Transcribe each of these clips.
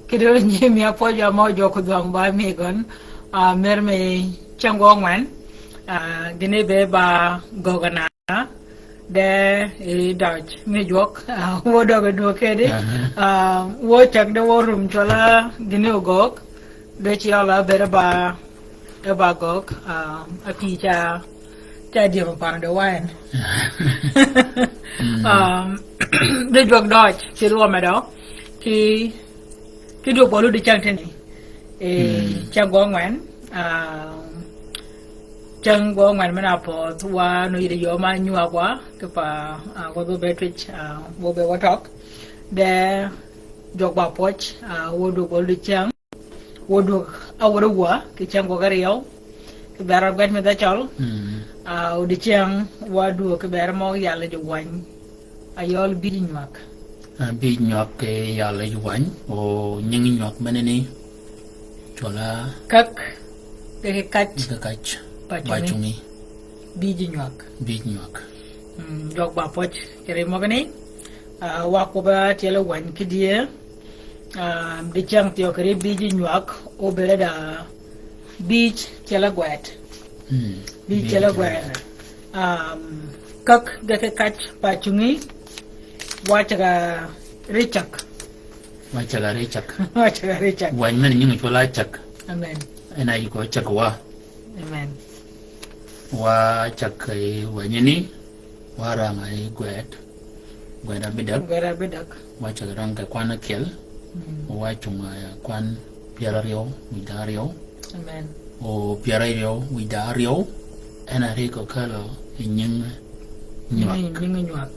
cái đó như mi apo giờ mau giờ có doang ba mi con mer me changong man gini be ba gogana de Dutch mi jok wo do do ke de wo chak de wo rum chola gini gog de chi ala be ba gog a pi cha dia pa de wan de jok Dutch chi lo ma do ki do bolu di chang tani chang go ngwan chang go ngwan mana po tuwa no ide yo ma nyua kwa ke pa go do betrich wo be watok de jok ba poch wo do bolu di chang wo do awro wa ki chang go gariyo ke bara gat me da chol o di chang wa do ke bara mo yalla jo wan ayol bi mak bị nhọt cái giờ lấy quánh o nhưng nhọt bên này cho là cái cách ba chung đi biji nhọt jog ba poch kere mo gani wa ko ba tele wan kidie de chang tio kere biji nyuak o bele da beach tele gwet beach tele gwet kak cái cách ba chungi wachaga richak quánh bên nhưng cho là chak amen anh ấy có chak wa amen wa chak cái quánh này wa ra mai quẹt đã biết được wa chak rang cái quankel wa chung quan piarario vidario amen o piarario vidario anh ấy có cái là nhưng nyuak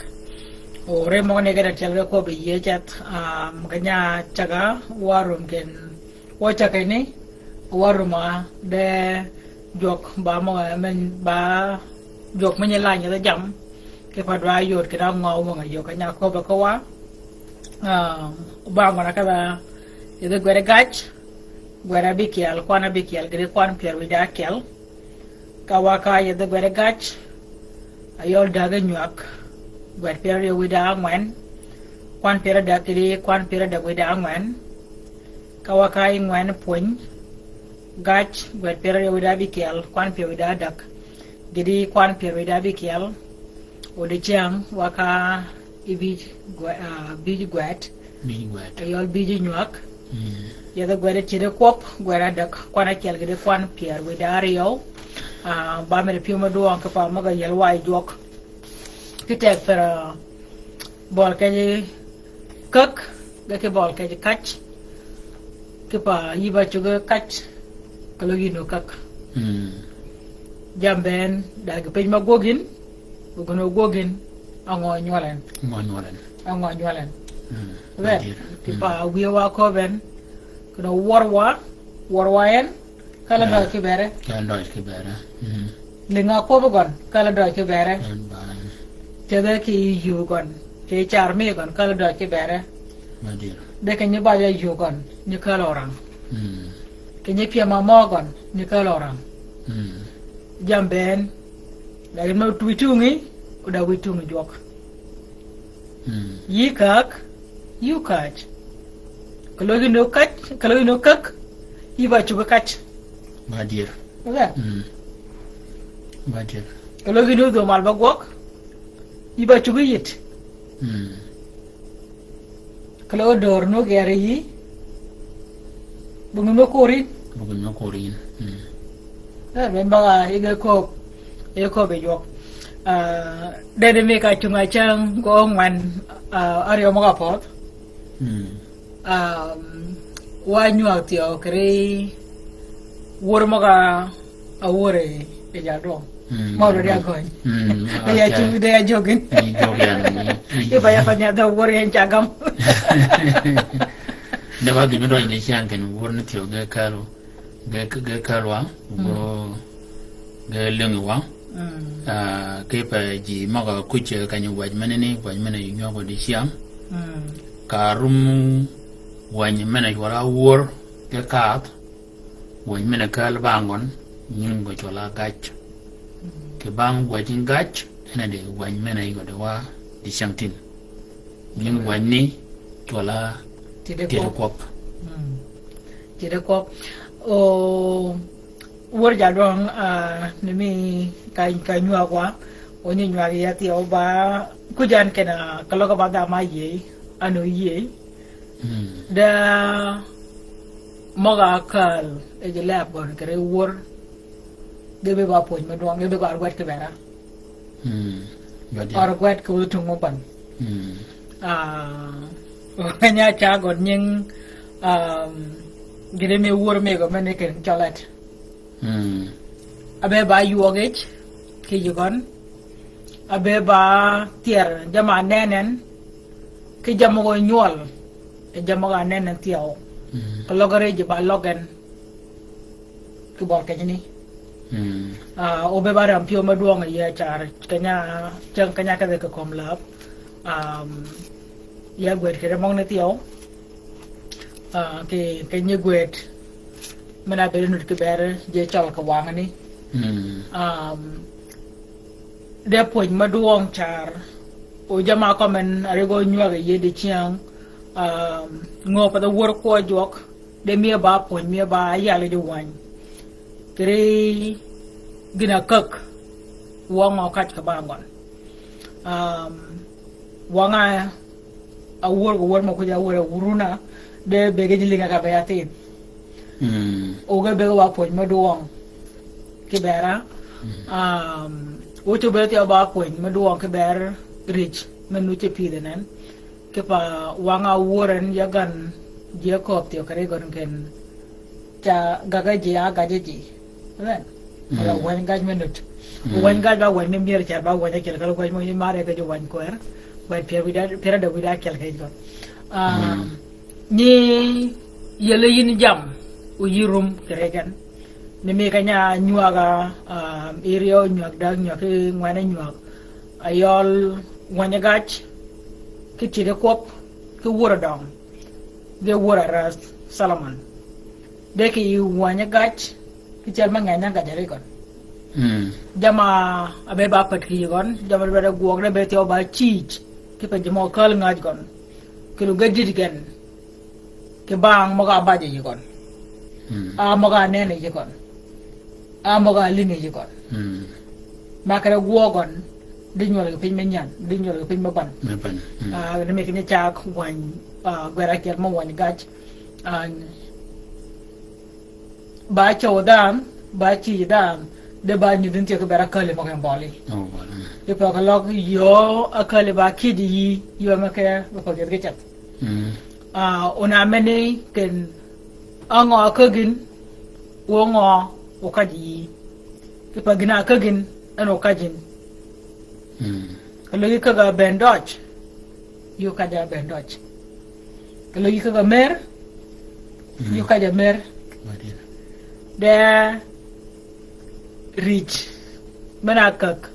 ore mo ne gara chalga ko be ye chat ganya chaga warum ken wo chakai ne waruma de jok ba mo men ba jok me la nya da jam ke pa dwa yot ke da ngo mo yo kanya ko ba ko wa ba mo na ka ba ye de gwere gach gwere bikial kwana bikial gre kwan pier wi da kel ka wa ka ye de gwere gach ayol daga nyuak gwet pere wida ngwen kwan pere da kiri kwan pere da wida ngwen kawakai ngwen puny gach gwet pere wida bikel kwan pere wida dak gidi kwan pere wida bikel odi chang waka ibi biji gwet ayol biji nyuak yada gwet chide kop gwera dak kwana kel gidi kwan pere wida riyo ba mere piuma duang kapa maga yelwai jok kita per bol kaje kak ke bol kaje kach ke pa yiba juga kach kalau gino kak jamben dag pe ma gogin gono gogin ango nyolen vet ke pa wiwa ko ben kono warwaen kala do ke bere linga ko gon kala do ke bere Jadi ki yugon, ki charmi gon kalau dah ki bere. Dek ni baca yugon, ni kalau orang. Kini pia mama gon, ni kalau orang. Jamben, dari mau tuitungi, udah tuitungi jok. Yikak, yukaj. Kalau ini kak, iba juga kach. Badir. Betul. Badir. Kalau ini tu mal bagok. Iba juga yit. Kalau dor no gere yi, bunga no korin. Memang iga ko bejok. Dari mereka cuma cang ko ngwan Aryo mga pot. Wanyu aktio kere wor mga awore ejado. Mau dia koin, dia cuma dia jogin. Dia banyak banyak tahu orang yang cakap. Dah bagi mereka ini siang kan, orang itu gak kalau go lengu wang. Kepa ji maga kuce kanyu waj mana yunyo ko di siang. Karum waj mana juara war ke kat, waj mana kal bangon, nyung ko juala gach. Ke bang wajin gach ena de wany mena yigo de wa di sangtin nyung wany ni tola tide kop chỉ được có word giả dong nếu mi cái nhua quá ôi như nhua thì thì ông bà cứ dàn cái nào kalau các bạn đã mai gì anu gì da moga kal je lab gon kare wor de be ba poj ma doang de ko arwet ke bera arwet ko tu mo ban kanya cha gon nying gede me wor me go mene ken cholet abe ba yuogech ke yugon abe ba tier jama nenen ke jamo go nyol e jamo ga nenen tiao kalau gare je ba logan ke bol ke ni obe ba ram pio ma duong ya char kanya chang kanya ka ke kom lap ya gwet ke mong ne tiao ke nye gwet mana be nut ke ber je chal ka wang ni de poj ma duong char o jama ko men are go nywa ge ye de chiang ngo pa da wor ko jok de mi ba poj mi ba ya le de wan kre gina kak wang o kat ka bangon wanga a wor mo ko ja wor uruna de be ge linga ka ba yatin o ga be wa poj ma duong ke bera o to be ti ba poj ma duong ke ber rich menu che pi de nan ke pa wanga woren ya gan je ko ti kare gon ken cha gaga je a ga je ji ran ala wan ga minute wan ga ba wan mi mer cha ba wan ke kala ko mo ni mare ke jo wan ko er wan pera da vida kel ke gon ni yele yin jam o yirum kare gan ni me kanya nyuaga area nyuag dag nyuak ngwana nyuak ayol wanya gach ke chide kop ke wora dong de wora ras salaman de ke wanya gach ke chal manganya ga jare kon jama abe ba patri gon jama be guog de be tio ba chich ke pa jamo kal ngaj gon ke lu gajit gen ke bang moga baje yi gon moga nene yi gon moga linge yi gon makare guogon đi nhồi cái pin men yan đi nhồi cái pin ban nó mấy cái cha quan gara kiat mo wan gach ba cho dam ba chi dam de ba nyu din ti ko bara kale mo kan boli e pa ka log yo akale ba kidi yo ma ka ko ge chat ona mene ken ango akagin wo ngo o kaji e pa gina akagin ano kajin kalau kita ga bendoj, yuk aja bendoj. Kalau kita ga mer, yuk aja mer. Dia rich, menakak.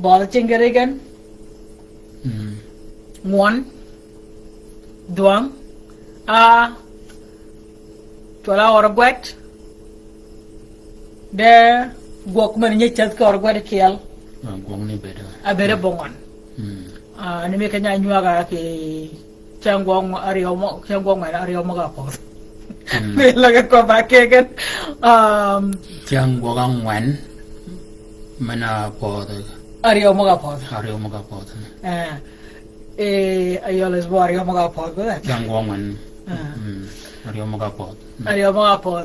Bal cengkere kan? Muan, doang, cuala orang buat. Dia gua kemarin nyecat ke orang buat kial. Abere bongon ni me kanya nyuaga ke changwong ariomo changwong mai ariomo ga po me laga ko ba ke kan changwong wan mana po ariomo ga po ayoles bo ariomo ga po ba changwong wan ariomo ga po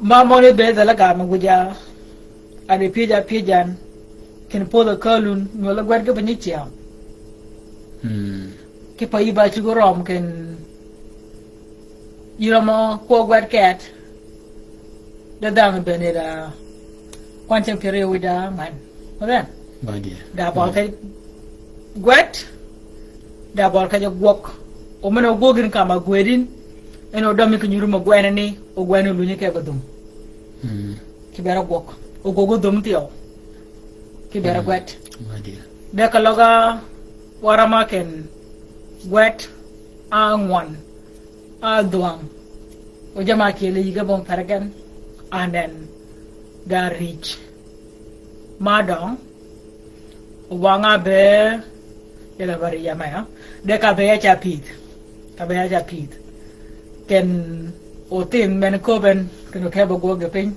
mamo ne be dala ga maguja ade pijan ken podo kalun nyola gwad ke panitia ke pa iba chugorom ken yiramo ko gwad ket da dang beneda kwanchem pere wida man oren badia da bol ke gwad da bol ke gwok o meno gogin kama gwedin eno domi ko nyuruma gwenani o gwenu lunye ke badum ki bera gwok o gogo dum tio ki bera gwet de kaloga warama ken gwet angwan duang o jama ki le yiga bom paragan and then da rich madong wanga be ela bari yama ya de ka be ya chapit abaya ja pit ken otin men ko ben ken ke bo go ge pin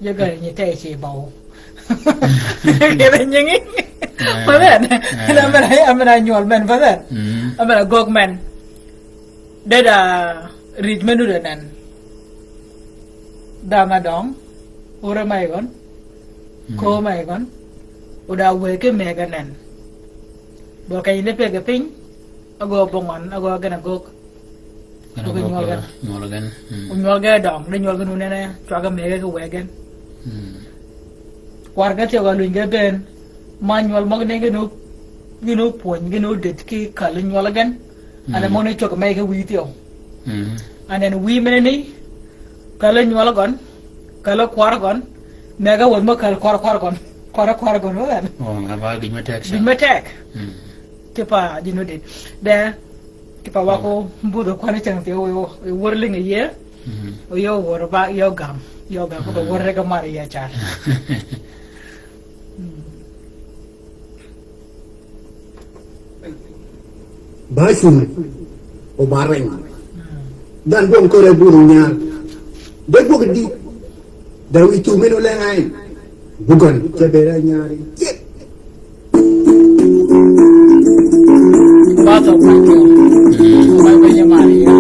ye ga ni te chi bao ke ben yingi pa ben amana nyol men pa ben amana gog men de da rit menu de nan da ma dong ora mai gon ko mai gon udah we ke me ga nan bo kay ne pe ga pin ago bongon ago gana gog nyol ga dong de nyol ga nu ne chwa ga me ga we gan warga te ga lu ga ben manual mo ne ga nu pon ga nu det ki kal nyol gan ana mo ne chwa ga me ga wi tio anen wi me ni kala nyol gon kala kwar gon me ga won mo kal kwar gon kwar gon wan aba di matek tipa di no det de tipa wa ko budo kwana chang te o worling a year o yo wor ba yo gam ko wor ga mari ya char Basun o bareng dan dong ko re burunya de bugdi daw itu meno lengai bukan cebera nyari bato mai banyak mari ya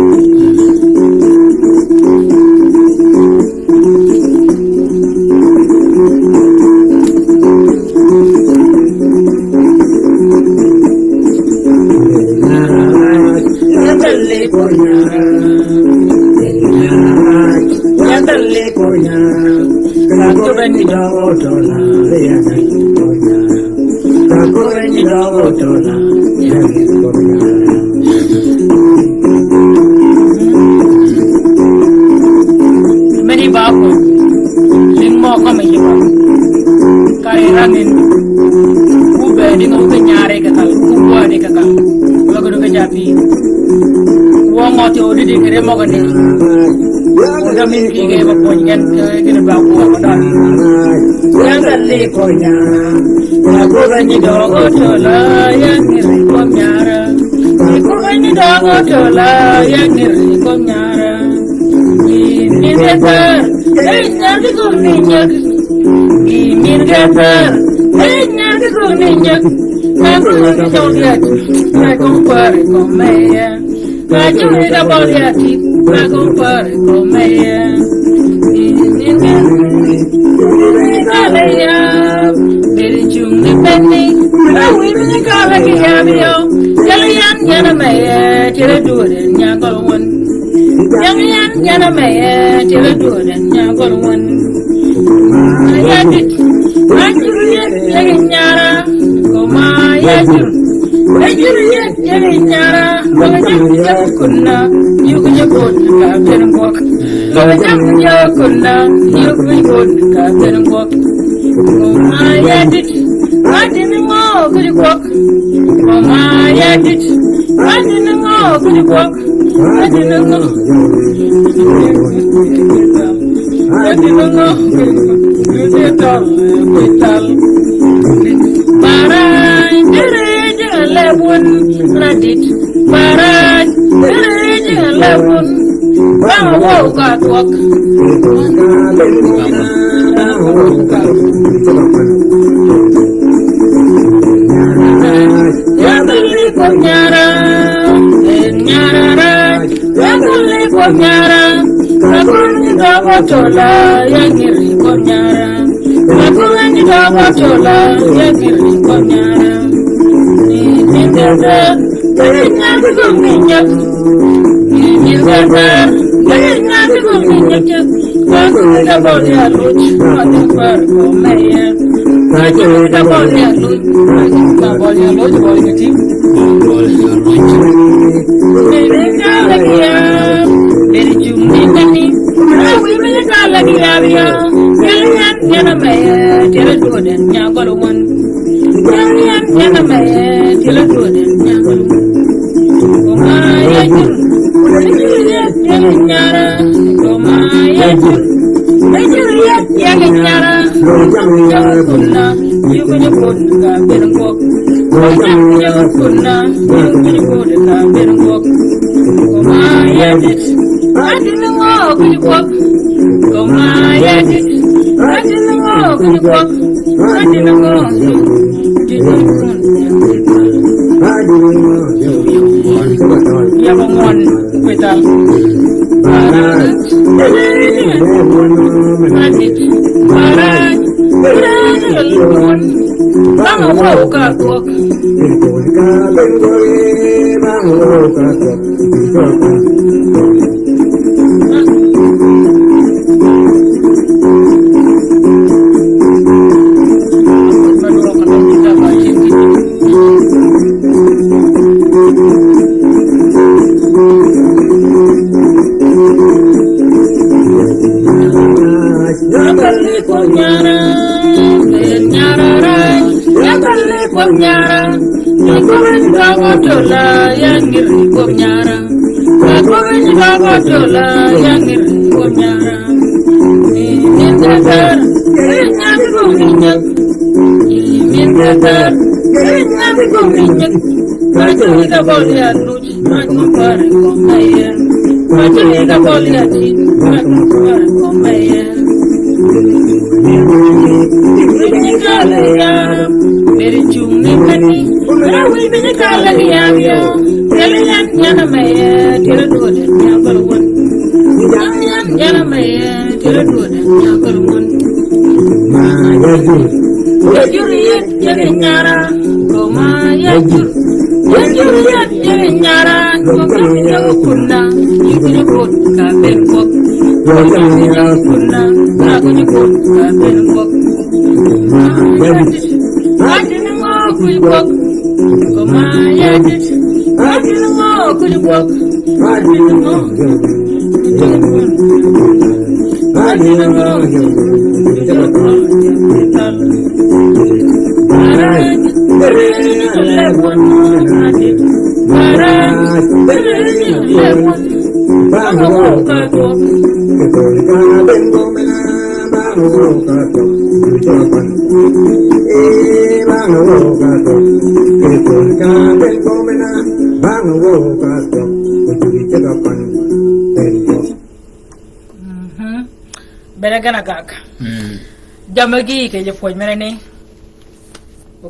many bapo lingmo kama yiwa kare rangin ube di ngombe nyare kakal kubwa di kakal lagu do kejapi uang ngote odi di kere mo gani udah mimpi ke bapon kan kene bapo adan yang kali konya lagu ranyi dogo tola yang ngiri komnyara lagu ranyi dogo tola yang ngiri komnyara ini betul enak kuninyak ini betul enak kuninyak aku nak lihat nak compare con meya aku nak lihat nak compare con meya ini kalaya beri cungi penny aku ini kalaya biyo kalian yana meya tidak dua nyangkol yang yana maya tira dolan nya gorwon ayadit ajuriye yake nyara koma yajur ajuriye yake nyara wala jamiya kunna yugo jabot ka benbok wala jamiya kunna yugo jabot ka benbok koma ayadit adini mo kujibok koma ayadit adini mo kujibok adini mo Barai gereja lebun radit Barai gereja lebun bawa katwak ya beli nyara nyara ya beli nyara Lagunya dawa tola yang ngiri konyara Lagunya dawa tola yang ngiri konyara Ini dada Tanya tukang minyak Ini dada Tanya tukang minyak Aku tak boleh lucu Aku berkomaya Aku tak boleh lucu Aku tak boleh lucu Boleh kecil Ini lagi ya Dari cumi tani, aku ini lagi ya, kalian jangan main, jangan dua dan nyangkul one, kalian jangan main, jangan dua dan nyangkul. Komaya jur, jangan nyara, komaya jur, jangan nyara, jangan kunna, yugo nyebut ka berengkok, jangan kunna, yugo nyebut ka berengkok. Edit, I didn't walk in the walk. Go my edit, I didn't walk in the walk. I didn't walk. Yabangon, Wital. Benaganagak. Jamagi, can you point me?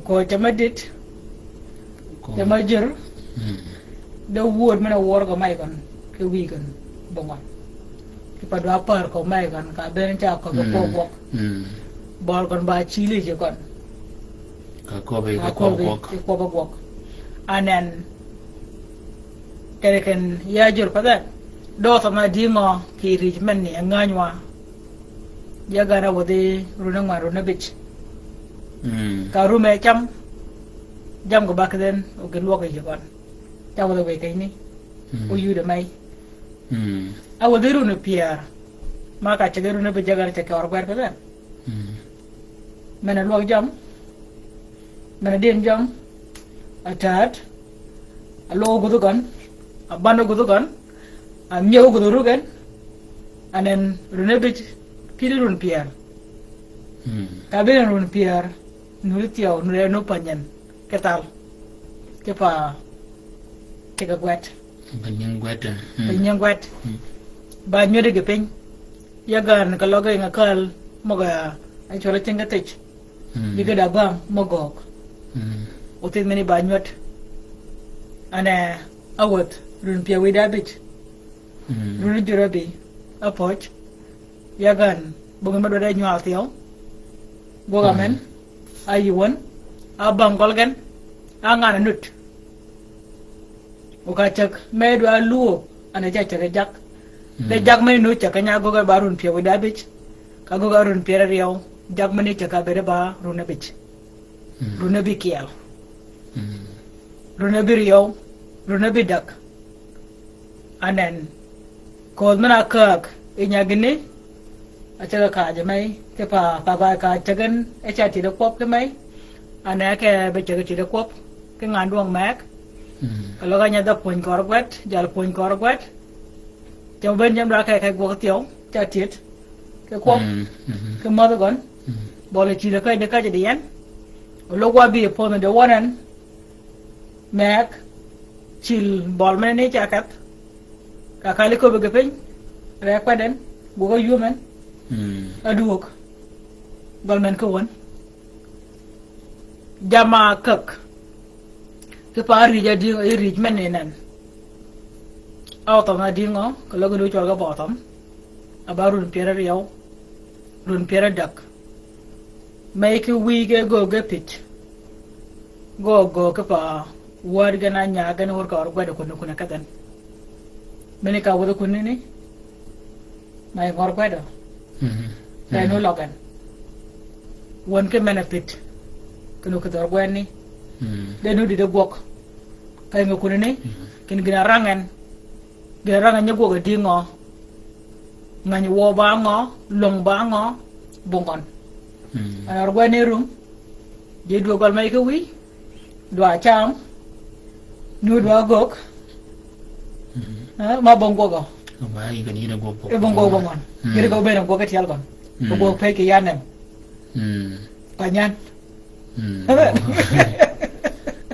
Ko jamadit jamajur the wood mana war ko mai kon ke weekend bongon ki pa do par ko mai kon ka ben cha ko ko bok bol kon ba chili je kon ka ko be ko bok anen kereken ya jur pada do sama dingo ki rijmen ni nganywa ya gara wode runang maru na bich ka rume jam ko bakden o gen woke je kon taw da we kay ni o yude may awo de runu pier ma ka che de runu be jagar che ka or bar kada mena lo jam mena den jam atat alo gudu kan abano gudu kan am nyew gudu rugen anen runu be pilirun pier ka be runu pier nuritiao nure no panyan ketal kepa tega gwet banyang gwet ba nyode ge pen yagan kaloga ngakal moga ai chola chenga tech diga da bam mogok otin meni ba nyot ana awot run pia we da bit run jurabi apoch yagan boga ma do da nyal tiao boga men ayuan abang kolgan angan nut ukacak medu alu ana jaca jak de jak me nu caka nya goga barun pia wida bich ka goga run pia riau jak mani caka bere ba runa bich runa bikial runa biriau runa bidak anen kod mana kak inya gini acaga ka jamai kepa papa ka cagan echa ti de kop ke mai ana ke be caga ti de kop ke nganduang mak kalau kan nyada poin korbat jal poin korbat coba jam ra kai gua tiao cha tiet ke kop ke ma gon boleh ti de kai jadian lo gua bi pon de wanan mak chil bol men ni chakat Akali ko be gepeng. Re kwa den. Go go yumen. Aduok. Golmen ko won. Jama kak. Ke pa ri ja di ri men nan. Auto na di ngo ko lo go chol ga bottom. Abarun pera riaw. Run pera dak. Make we go pitch. Go ke pa war gana nya gana war ka war ko kuna kadan. Mene ka wada kunni ni. Mai ngor kwado. Dai no logan. Won ke mena pit. Kuno ka dor gwani. Dai no di de gok. Kai ngo kunni ni. Kin gina rangan. Gina rangan nya go ga di ngo. Ngani wo ba ngo, long ba ngo, bongon. Ar gwani rum. Je do gal mai ka wi. Dua cham. Nu dua gok. Ma bongo go. Ba yi gani da gopo. E bongo bongon. Gere go benam go ka tial gon. Go pe ke yanem. Panyan.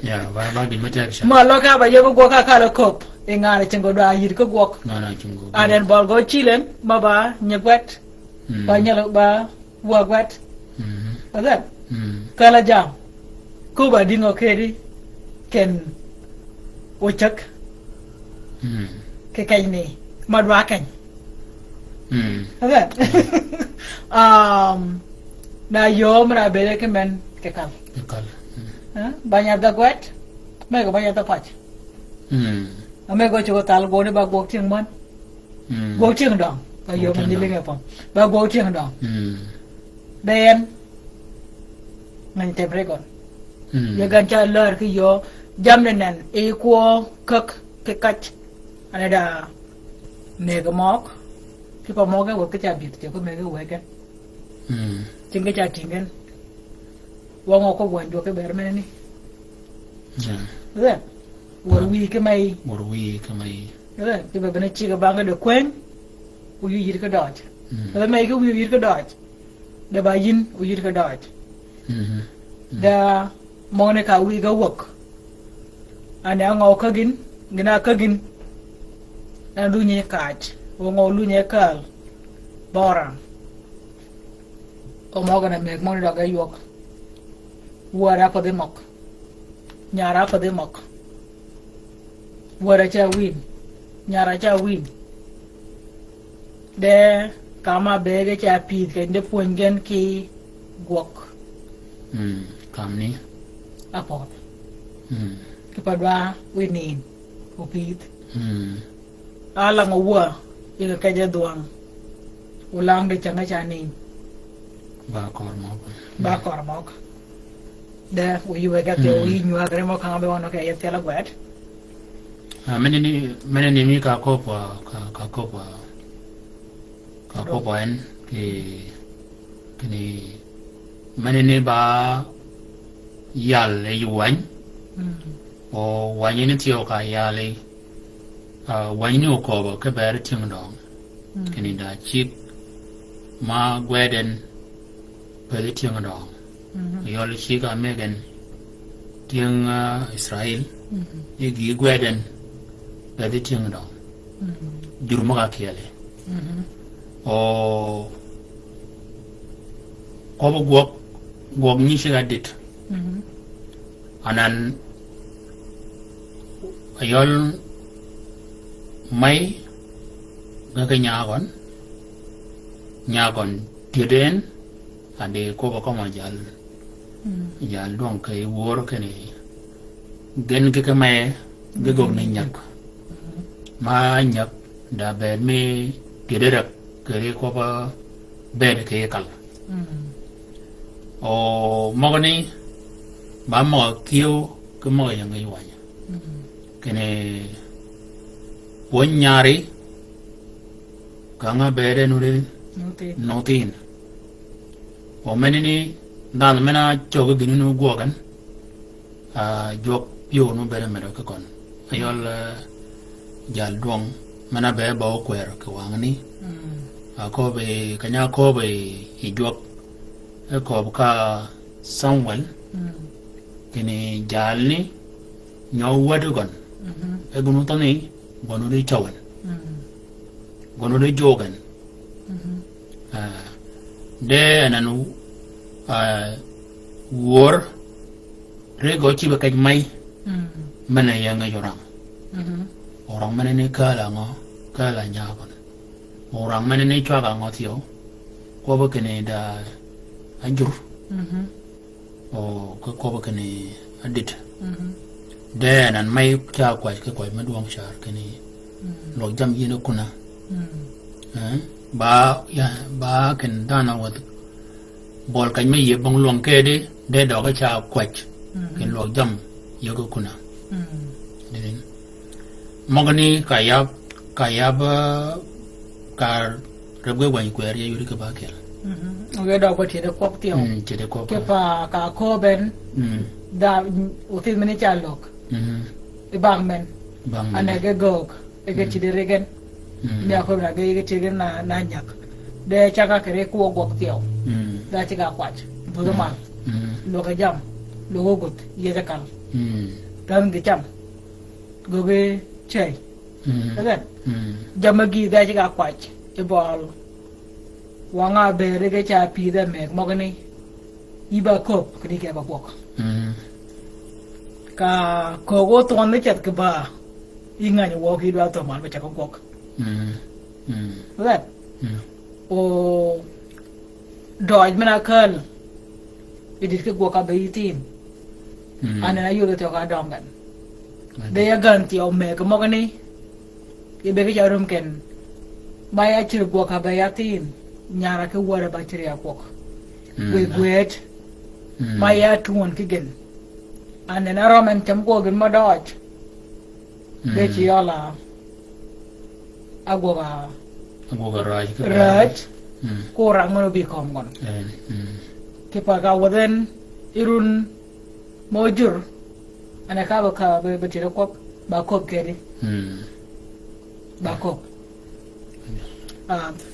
Ya, ba bi mata sha. Ma lo ka ba ye go ka ka la kop. E ngare chengo da yir ko gok. Na chingo. Aden bol go chilen ma ba nyegwet. Ba nyalo ba wa gwet. Adan. Kala jam. Ko ba dingo kedi ken ochak. Ke kay ni madwa kany. Adan. Na yo mra bele ke men ke kal. Kal. Banyak da gwet. Mego banyak da pach. Ame go chugo tal go ne ba go ting man. Go ting dong. Ba yo man dilinga pom. Ba go ting dong. Den ngan te bregon. Ya gan cha lar ki yo jam nen e ko kak ke kach. Ana da mega mok. Ki pa moga go ke cha bit te ko mega wega. Tinga cha tingen. Wango ko gwan do ke ber men ni. Ya. War wi ke mai. Đó thì bà bên chị các bạn cái được quen, uy gì cái đó, rồi mấy cái uy gì cái đó, để bà yên uy gì cái đó, để mong này cả uy cái work, anh em ngồi cái gin, gina cái gin, anh lu nhẹ cát, ngồi lu nhẹ cát, bora, mong cái này mấy mong này cái work, war apa deh mok, nyara apa deh mok, war aja win. Nyara cha win de kama bege cha pit ke de pongen ki gok Kam ni apot ke padwa winin ko pit ala ngwa ina ka ja duang ulang de changa cha ni ba kor mok de uyu ga te uyu nyua gre mo kanga be wono ke ya tela gwet mene ni mi ka kopa en ki ni mene ni ba yal e yuan o wani ni tio ka yale wani ni ko ba ke ba ting dong ki ni da chip ma gweden pe ting dong yol shi ka megen ting Israel e gi gweden da di ting dong jurma ka kiyale o ko bo gok ni shi ga dit anan ayol mai ga ka nyagon tiden ade ko ko ma jal dong kai wor ke ni gen ke mai ge gok ni nyak ma nyak da be mi tidera ke ko ba be ke kal o mogoni ba mo kêu cái mo yang ngai wa cái này bốn nhari cả ngã bé đây nuôi nô tin o mình đi đàn mình à cho cái gini nu gua kan jok yo nu bé mình cái con ayol jal duang mana bé bao quẹt cái wang ni ko be kanya ko be jok ko ka Samuel kini jal ni nyaw wadu gon e gunu tani bonu di chawan gono de jogan de nanu war rego chi ba kaj mai mana yang orang orang mana ni kala nya kon orang mana ni chwa ga ngo tio ko ba kene da anjur ko ba kene adit de nan mai cha kwai ke kwai ma duang shar kene lo jam yin kuna ba ken dana wat bol kan mai ye bong luang ke de do ga cha kwai ken lo jam yo ko kuna den mogani kaya ba ka rebwe wan kwer ye yuri ka ba kel oge do ko tede kop tio tede kop ke pa ka ko ben da util meni chalok bang men ane ge gog ge tide regen ne ko na ge tide na nyak de chaka kere ko gok tio da chiga kwach bodo man lo ga jam lo gogot ye da kan kan ge cham go ge chei da jamagi da chiga kwach e bol wanga bere ge cha pi da me mogani iba kop kri ke ba pok ka ko go ton ne chat ke ba inga ni wo ki do to man ba cha ko kok right o doj mena kan idit ke go ka ba yitin ana yu de to ka dom gan de ya gan ti o me ko mogani ibe ke ja rum ken ba ya chi go ka ba yatin nyara ke wara ba chiri akok we gwet ma ya tuon kigen ane na roman cham go gen ma doj de chi ala agoga raj ko rang mo bi kom gon ke pa ga waden irun mojur ane ka ba be chiri akok ba kop kedi ba kop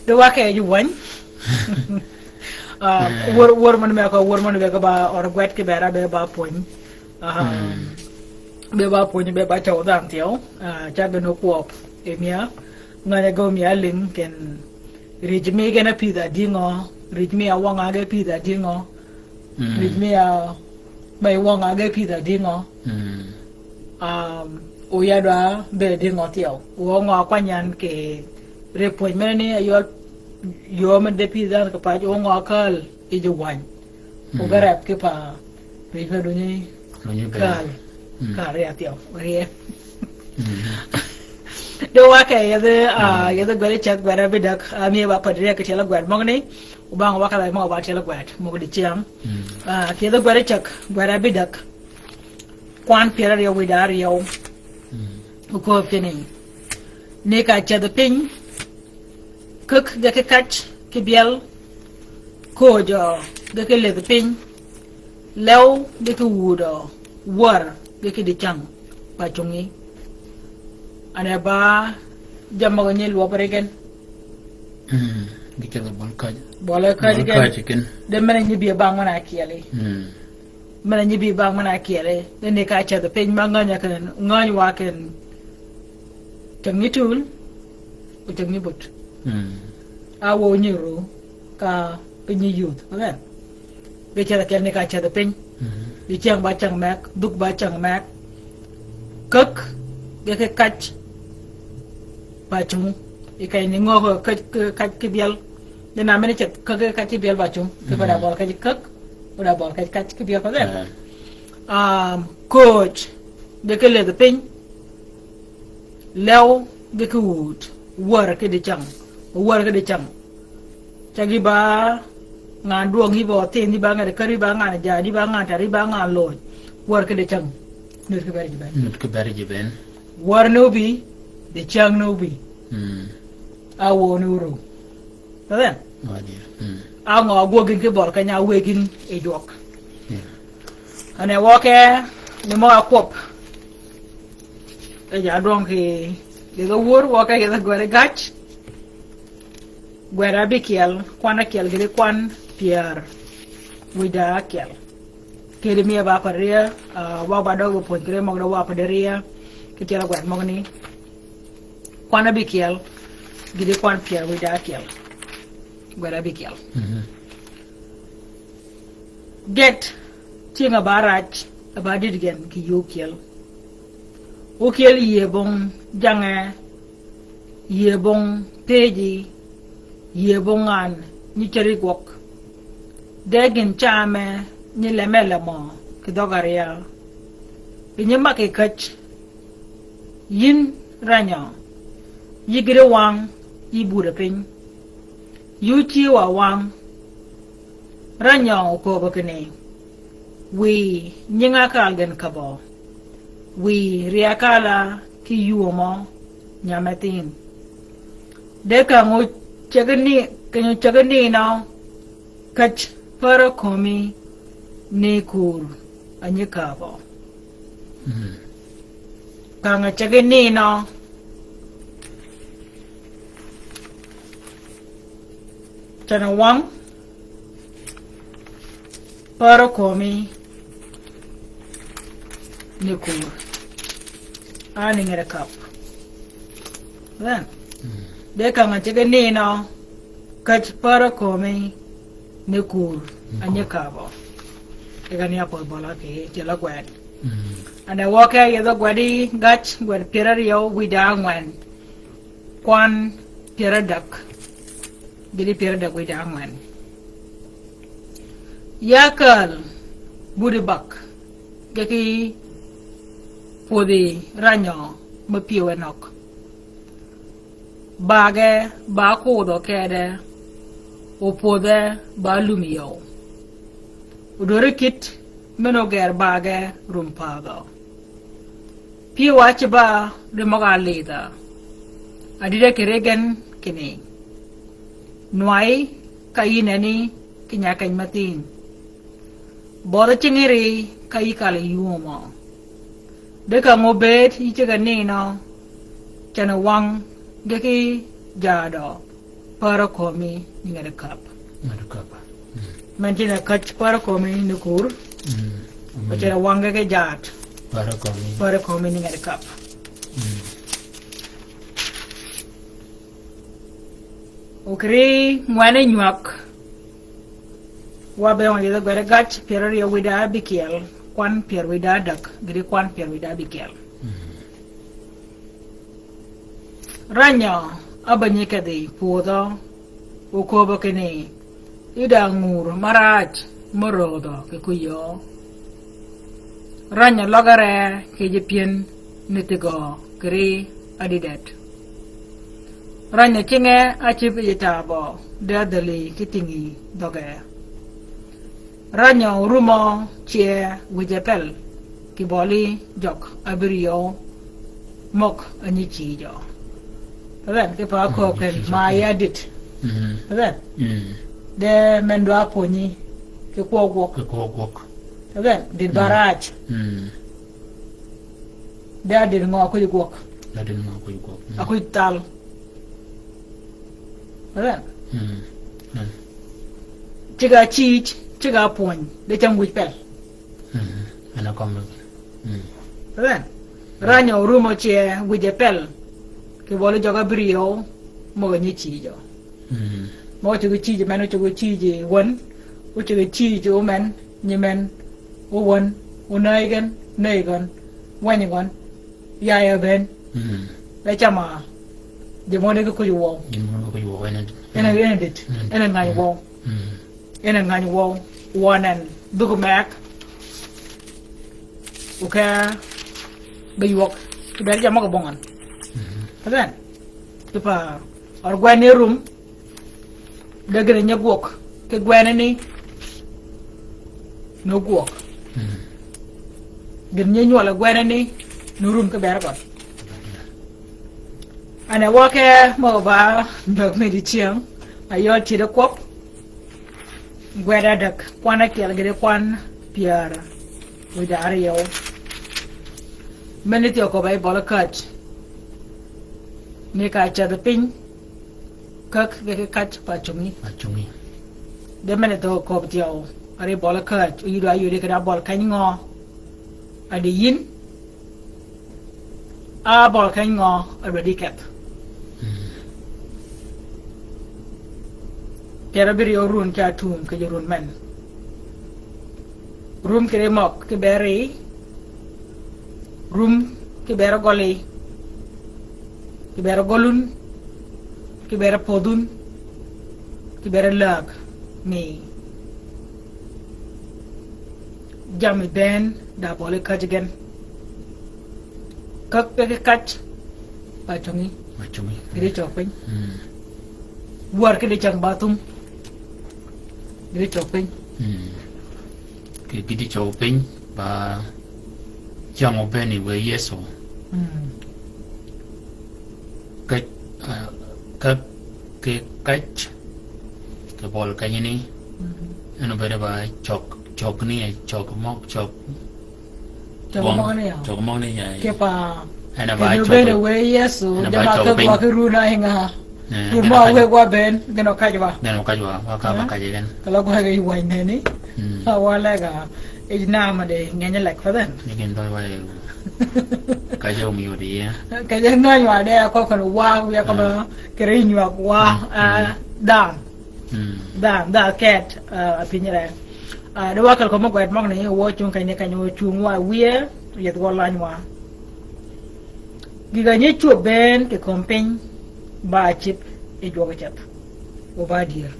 the wake you won war man me ko ba or gwet ke bera be ba poin be ba chaw dang tio cha be no ko emia ngane go mi alin ken rijmi gena pida dingo rijmi awanga ge pida dingo rijmi a bai wanga ge pida dingo o ya da be dingo tio wo ngo kwanyan ke report mene yo me de pizza ka pa jo ngakal e jo wan o garap ke pa pe fa do ni kal ka re atio re do wa ke ya de gare chat bara bedak ami ba pa dire ke tela gwat mogni u bang wa kala mo ba tela gwat mo di chiam ke de gare chak bara bedak kwan pera yo widar yo ko fini ne ka cha de ping kek ga ke kach ke biel ko jo ga ke le pin lew ga ke wudo war ga ke di chang ba chungi ana ba jamma ga nyel wo paregen dike da bol ka gen de mena nyibi bang mana kiele mena nyibi bang mana kiele de ne ka cha de pin ma nganya kan ngany wa ken changi tul o changi but awo nyiru ka pinyi youth kan be cha ken ne ka cha de pin di chang ba chang mak duk ba chang mak kek ge ke kach ba chung e kai ni ngo ka ke biel de na mene chet ka ke biel ba chung ke ba bol ka kek ba bol ka kach ke biel kan coach de ke le de pin lew de ke wood war ke de chang war ke de chang chagi ba ngan duong hi bo tin di ba ngan kari ba ngan ja di ba ngan tari ba ngan lo war ke de chang nut ke bari jiben war no bi de chang no bi awo no ru ta a ngo go gin ke bor ka nya we gin e jok ane wo ke ni mo akop e ja dong ki de go wor wo ka ge go re gach gwera bikiel kwana kiel gede kwan pier wida kiel kede mia ba paria wa ba dogo pon kere mo wa paderia ke tela gwat mo ni kwana bikiel gidi kwan pier wida kiel gwera bi kiel get tinga barach abadid gen ki yu kiel o kiel yebong jange yebong peji yebong an ni cheri gok degin chame ni lemele mo ki dogaria pinye make kach yin ranyo yigire wang ibure pin yuchi wa wang ranyo ko bakene we nyinga kalgen kabo we riakala ki yuomo nyamatin deka ngo chagani na kach para komi ne kur anyikabo kanga chagani na chana wang para komi ne kur ani ngere kap then de kanga chagani na kach para komi ne kur anyikabo egani apo bola ke jela gwet and I walk out the gwadi gach gwed pirario widangwan kwan piradak gidi piradak widangwan yakal budi bak geki podi ranyo mapiwe nok bage ba kudo kede opode ba lumiyo udore kit meno ger bage rumpado pi wache ba de moga leda adide keregen kini nuai kayinani kinya kany matin bodo chingiri kayi kale yumo deka ngobet ichega nino chana wang geki jado para komi ngere kap mantina kach para komi nukur chana wang geki jat para komi ngere kap okri ngwane nywak wabe on yeda gwere gach pierre yo wida bikiel kwan pierre wida dak gidi kwan pierre wida bikiel ranyo abanyike di pudo ukobo kini ida ngur maraj morodo ke kuyo ranyo logare ke jipien nitigo kri adidet ranyo chinge achip yitabo dadali kitingi doge ranyo rumo chie wijepel kiboli jok abirio mok anyichi jo then ke pa ko ken ma edit then de mendo aponi ke ko gok then did baraj de adir ngo ko gok aku tal then chiga chich chiga pon de changu pel ana kom then ranyo rumo chie wijepel ke bole joga brio mo ni chijo mo chugo chije meno chugo chije won o chugo chije o men ni men o won o naigen naigon wani gon ya ya ben la chama de mo ne ko yo ena dit ena ngai wo ena ngai wo wonan dugo mak o ka bayok ber jama ko bongan kan tupa or gwani room dagre nya gok ke gwani ni no gok gin nya nyola gwani ni no room ke ber ko ana wake mo ba dog me di chiang ayo ti de kop gwada dak kwana kel gre kwan piara widar yo meniti ko bay bola kach ni ka cha de pin kak ke kach pachumi de meneto ko btiao ari bola kach yido ayu de ka bol kan ngo adi yin a bol kan ngo already ket Piara biri run cha tum ke run men. Rum ke mok ke beri. Rum ke bera goli. Ke bera golun. Ke bera podun. Ke bera lag. Ni. Jami ben da bole kajigen. Kak pe ke kach. Bacungi. Gede chopin. Buar ke de chang batum. Gede chopin. Cái đi chầu pin và trong một bên này với Yesu cái cách cái bol cái như này anh bây giờ bài chọc này chọc móc chọc móc này vậy cái pa anh bài chọc bên này với Yesu giờ mà cái qua cái runa hình à runa với qua bên cái nó khai vào cái gìกัน kalau gua kayak wine ini awalnya ga nama deh ngenya like for themนี่กินด้วยcái gìมีอยู่ดีอ่ะ cái gì ngay mà đây có còn wow ya có mà cái gì mà wow dan cat apinya deh ada wakal kalau mau mong nih wo chung kayak chung wa wia ya tuh lain wa giganya cuba ben ke kompeng ba chip itu apa chat obadir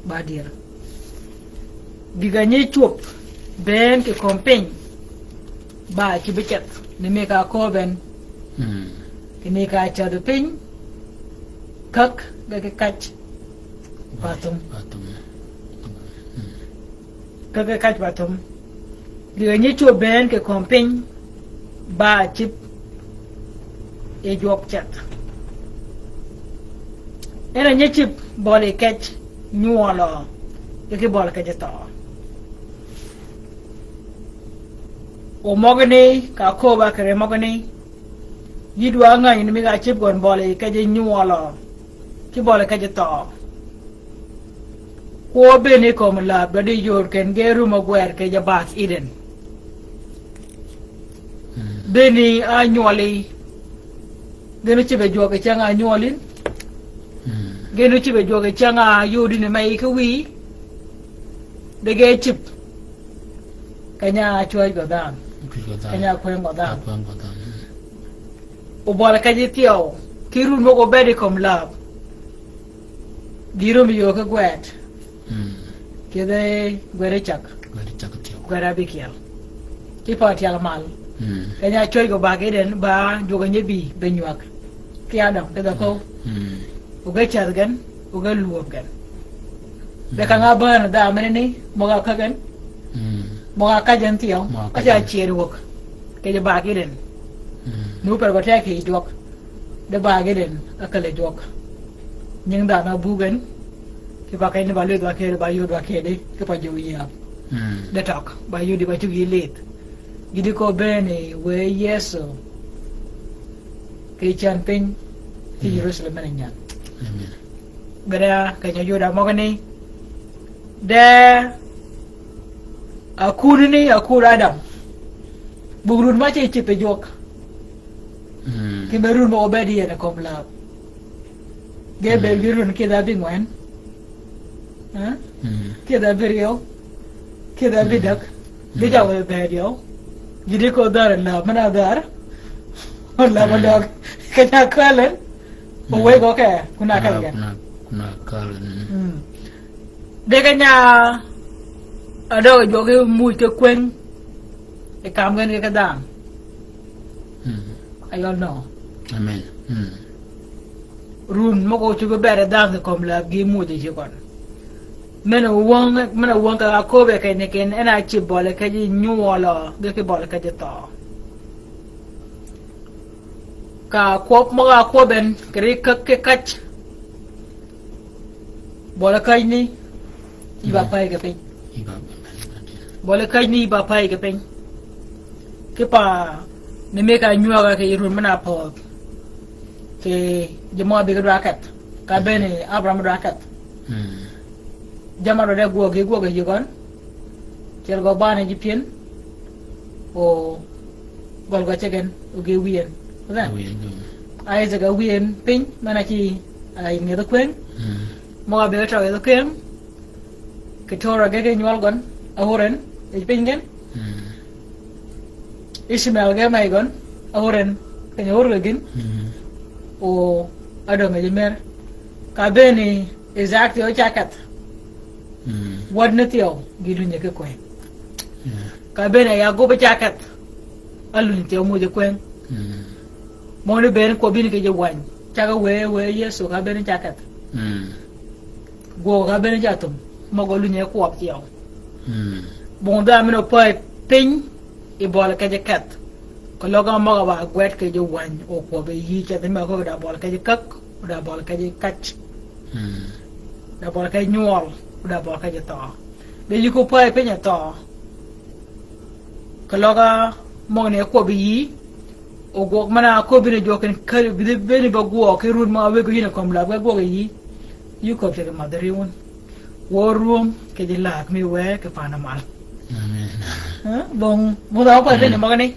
badir diganye chup ben ke kompeng ba ki biket ne me ka ko ben ke ne ka cha de pin kak ga ke kach batum kak ga kach batum diganye chup ben ke kompeng ba chip e jok chat era nye chip bole kech nyuolo ke bole kech to o mogani ka ko ba kare mogani yidwa nga ni mi ga chip gon bole kech nyuolo ki bole kech to ko be ni ko mla ba di yor ken geru ma gwer ke jabak iden beni a nyuoli genu chibe joge changa nyuolin genu chibe joge changa yodi ne mai ka wi de ge chip kanya choy go dan kanya ko ngo dan o bora ka ji tio kirun mo go bedi kom lab dirum yo ka gwet kede gwere chak tio gwera bikial ki pa tial mal kanya choy go ba ge den ba joge nyebi be nyak ki adam de da ko uga chargan uga luop gan de ka nga ban da menene mo ga ka gan mo ga ka jan tio ka ja chier wok ke de ba ge den nu per go ta ki jok de ba ge den akale jok nying da na bu gan ki ba kai ne ba le do ke ba yu do ke de ke pa ju ya de tak ba yu di ba ju gi let gidi ko bene we yeso ke chan pin ki Jerusalem nanya bera kanya yoda mogani de akur adam bugrun ma che chipe jok ki berun mo obedi na komla ge be birun ki da bingwen ha ki da berio ki da bidak de jaw berio jadi ko dar na mana dar wala madag kanya kalen Uwe go ke kuna kalen de kanya ado joge mu te kwen e kam gan ke dang I don't know amen run mo ko chu bere dang ko la gi mu de jikon mena wong ka ko be ke ne ken ena chi bole ke ji nyuolo de ke bole ke to ka kwop mo ga ko ben kri ke kach bola kai ni iba pai ke pe bola kai ni iba pai ke pe ke pa ne me ka nyua ga ke run mana po ke jamo be ga rakat ka bene Abraham rakat jamaro de go ge jigon cer go bane ji pien o gol go chegen o ge wien Ay zaga wien pin mana ki ai ne da kwen mo be ta da kwen ke tora ge nyol gon ahoren e pingen Ishmael ge mai gon ahoren ke nyor gin o ado me mer ka beni exactly o chakat wad na tiyo gilu nye ke kwen ka beni ya go be chakat alu ni tiyo mo je kwen mo ne ben ko bin ke je wan chaga we yeso ka beni chakat go ka beni jatum mo go lu nye ko ap tiyo bon da mi no pa pin e bol ke je kat ko loga mo ga ba gwet ke je wan o ko be yi che de ma ko da bol ke je kak da bol ke je kach da bol ke nyol da bol ke je to be yi ko pa pin ya to ko loga mo ne ko be yi o go mana ko bi ne jo ken kar bi de be ni ba go ke run ma we go yi na kom la go yi you ko te ma dari won war room ke je lak mi we ke pa na mal bon mo da ko be ne mo ga ni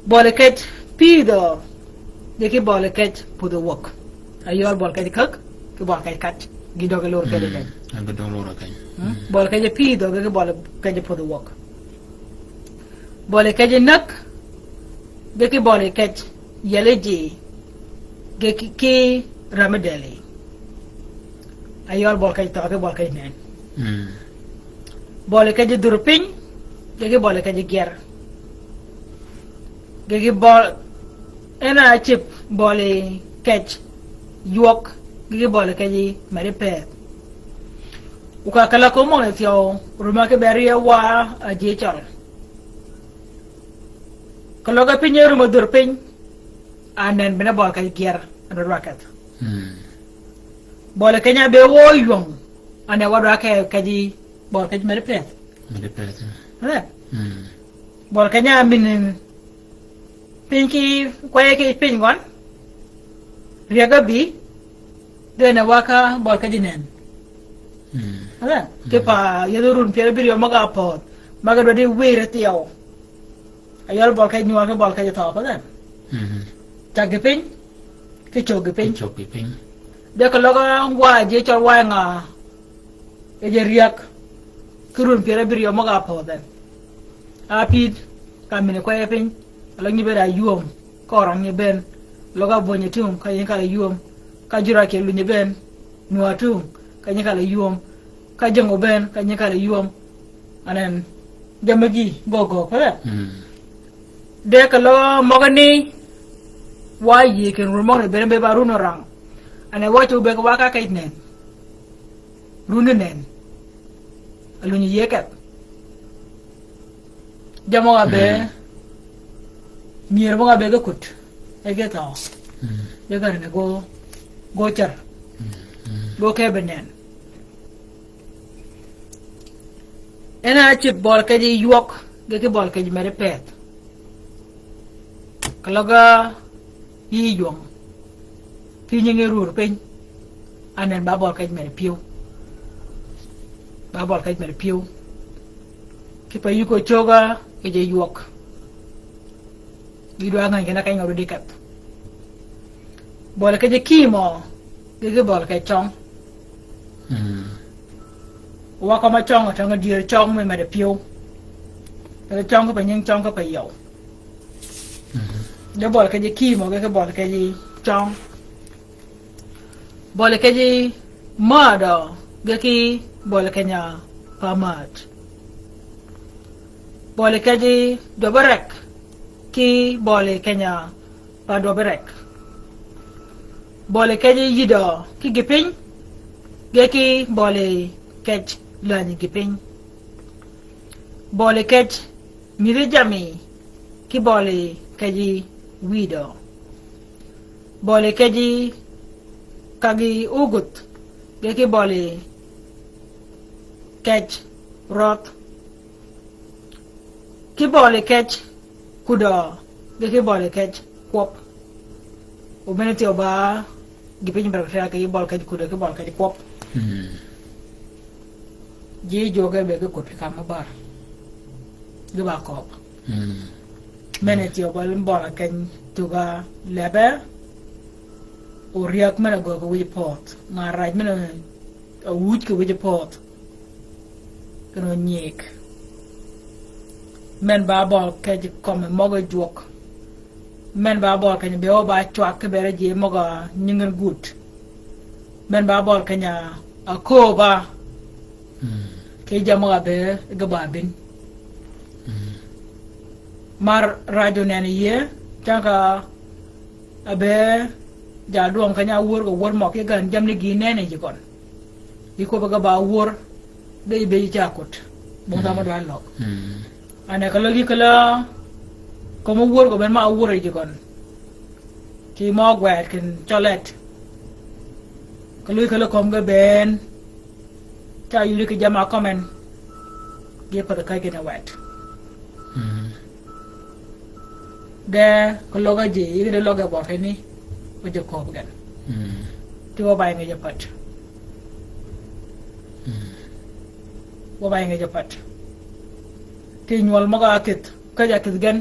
boleket pido de ke boleket pu the work ayor boleket kak ke boleket kat gido ke lor ke de ga do lor ka boleket pido ke boleket pu the work boleket nak de ke boleket yeleji ke ramadeli ayor boleket to ke boleket nen boleket durpin de ke boleket ger gegi bol ena chip bole catch yok gegi bole kaji mari pe uka kala ko mo tio ruma ke beri wa aje chal kalau ga pinye ruma dur pin anen bena bol kaji ger ando rakat bole kanya be wo yong ane wada ke kaji bol kaji mari pe bol kanya min pinki kwaye ke pin gon riaga bi de na waka bol ka dinen ala ke pa yadurun pere bir yo maga pot maga do de were tiyo ayal bol ka nyuwa ke bol ka ta pa dan tag pin ke chog pin de ko loga wa je chol wa nga e je riak kurun pere bir yo maga pot dan apid kamine kwaye pin ala ngi bera yuom ko rang ni ben loga bonye tum ka yin kala yuom ka jura ke lu ni ben nuatu ka yin kala yuom ka jango ben ka yin kala yuom anen jamagi gogo pala de ka lo mogani wa yi ken rumo ne ben be baru no rang ane wa tu be ko waka kay nen runu nen alu ni yekat jamo abe mier mga bega kut ege tao jaga ne go char go ke benen ena chip bol ke di yok ge bol ke di mere pet kalaga yi yong ti nyenge rur pen anen ba bol ke mere piu ba bol ke mere piu ki pa yuko choga ke je yok di doa ngan kena kay ngoro dikat bol ke je kimo ge bol ke chong wa ko ma chong ta nga dir chong me ma de piu ta chong ko pa nyeng chong ko pa yo de bol ke je kimo ge bol ke je chong bol ke je ma do ge ki bol ke nya pa mat bol ke je do barek ki bole kenya pa do berek bole kenya yido ki gipin geki bole kech lani gipin bole kech miri jami ki bole keji wido bole keji kagi ugut geki bole kech rot ki bole kech kuda geki bole kech kwop o beneti oba gipin berfera ke bol kech kuda ke bol kech kwop je joge be ke kut kama bar gba kop meneti oba bol kech tuga lebe riak mena go ko wi pot nga raj mena a wuj ko wi pot kono nyek men ba bol ke ji kom mogo juok men ba bol ke be o ba chwak ke bere je mogo nyingen gut men ba bol ke nya a ko ba ke jamo be ga ba bin mar radio nen ye chaka abe ja duom kanya wor go wor mo ke gan jamni gi nene ji kon di ko ba wor de be jakut mo da ma do lok ane kala gi kala ko mo wor go ben ma wor ji kon ki mo gwet ken cholet kala kom ga ben ta yuli ke jama komen ge pa ka ke na wet de ko loga ji yi de loga bo fe ni o je ko gan ti wo bay nga japat wo bay nga japat ti ñol ma ga kit ka ja kit gan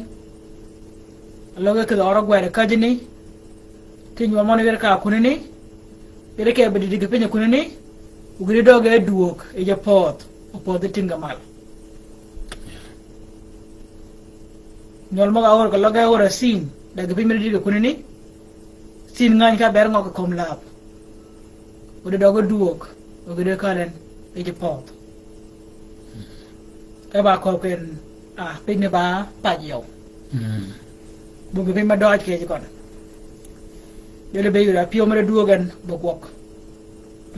loga ke oro gwere ka ji ni ti ñol mo ne wer ka kunu ni ere ke be di pe kunu ni ugri doge duok e japot o pod tinga mal ñol mo ga or ko loga ora sin daga bi mi di kunu ni sin ngany ka ber ngok kom lab o de dogo duok o de kalen e je pot ka ba ko ken pin ne ba pa yo bu bi ma doj ke ji kon yo le be yura pio ma duogan bo gok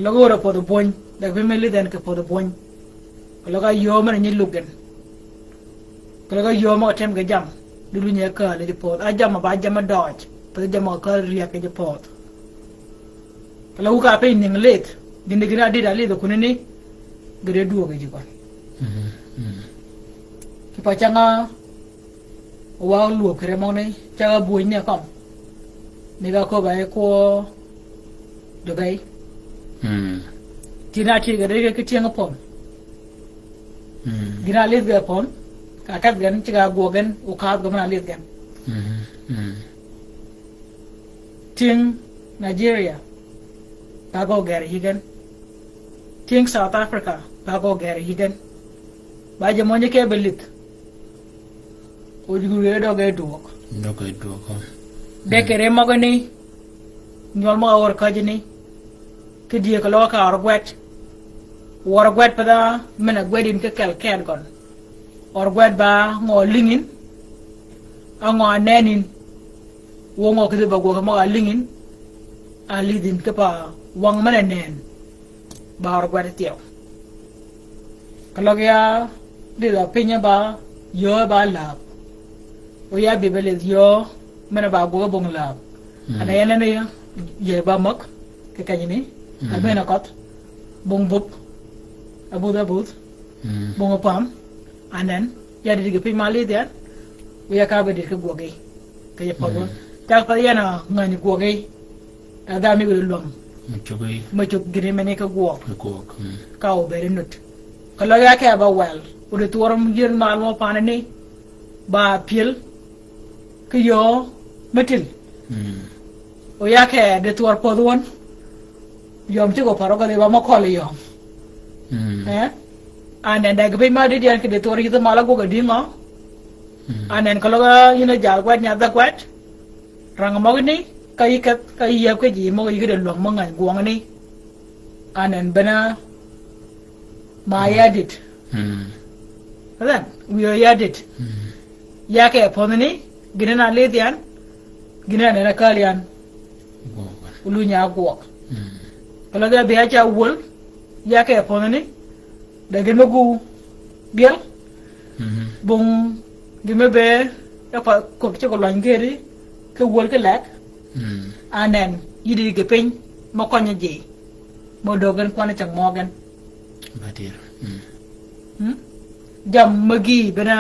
logo ora po do boñ daga bi mi liden ke po do boñ loga yo ma ni lugen loga yo ma tem ga jam du lu nye ka le di pot a jam ba jam doj pa jam ka riya ke je pot kala u ka pe ni nglet din de gira di da le do kunini gre duo ke ji kon ki pa changa wa lu kre mo ne cha bu ne kom ni ga ko ba ko do bai tina ti ga de ke tiang pom gira le ga pom ka kat gan ci ga go gan u ka go ma le gan ting Nigeria ba go gar higan ting South Africa ba go gar higan ba je mo ne ke belit o ju re do ga duok de ke re mo ga ni ñol mo war ka ji ni ke die ko lo ka or gwet pa da mena gwedin ke kel ken gon or gwet ba ngo lingin a ngo nenin wo ngo ke ba go mo a lingin a lidin ke pa wang mana nen ba or gwet tiyo kalau ya di la pinya ba yo ba la o ya bi bele yo mana ba go bong la ana yana ne ye ba mak ke kanyini a bena kot bong bup abu da bud bong pam anen ya di ke pi mali dia ya ka ba di ke goge ke ya pa ta pa ya na ngani goge ada mi go lom ma chuk gine mene ka go ka o bere nut kalau ya ke ba wel o de toram jir mal mo panani ba pil ke yo metil o ya ke de tor podwon yom ci ko paro ga ba ma ko le yom anen da gbe ma de dian ke de tor yi mala go ga dinga anen kalau ga yina jal kwat nya da kwat rang mo ni kai ya ke ji mo yi de long mo ngan go ngani anen bana ma ya dit kan we ya dit ya ke ponani gina na le dian gina na kalian ulu nya go kalau dia biasa wul ya ke ponani da gina gu biel bung gime be ya pa ko ci ko lan geri ke wul ke lek anen yidi ke pin mo ko nya ji mo dogan ko na chang mo gan badir jam magi bena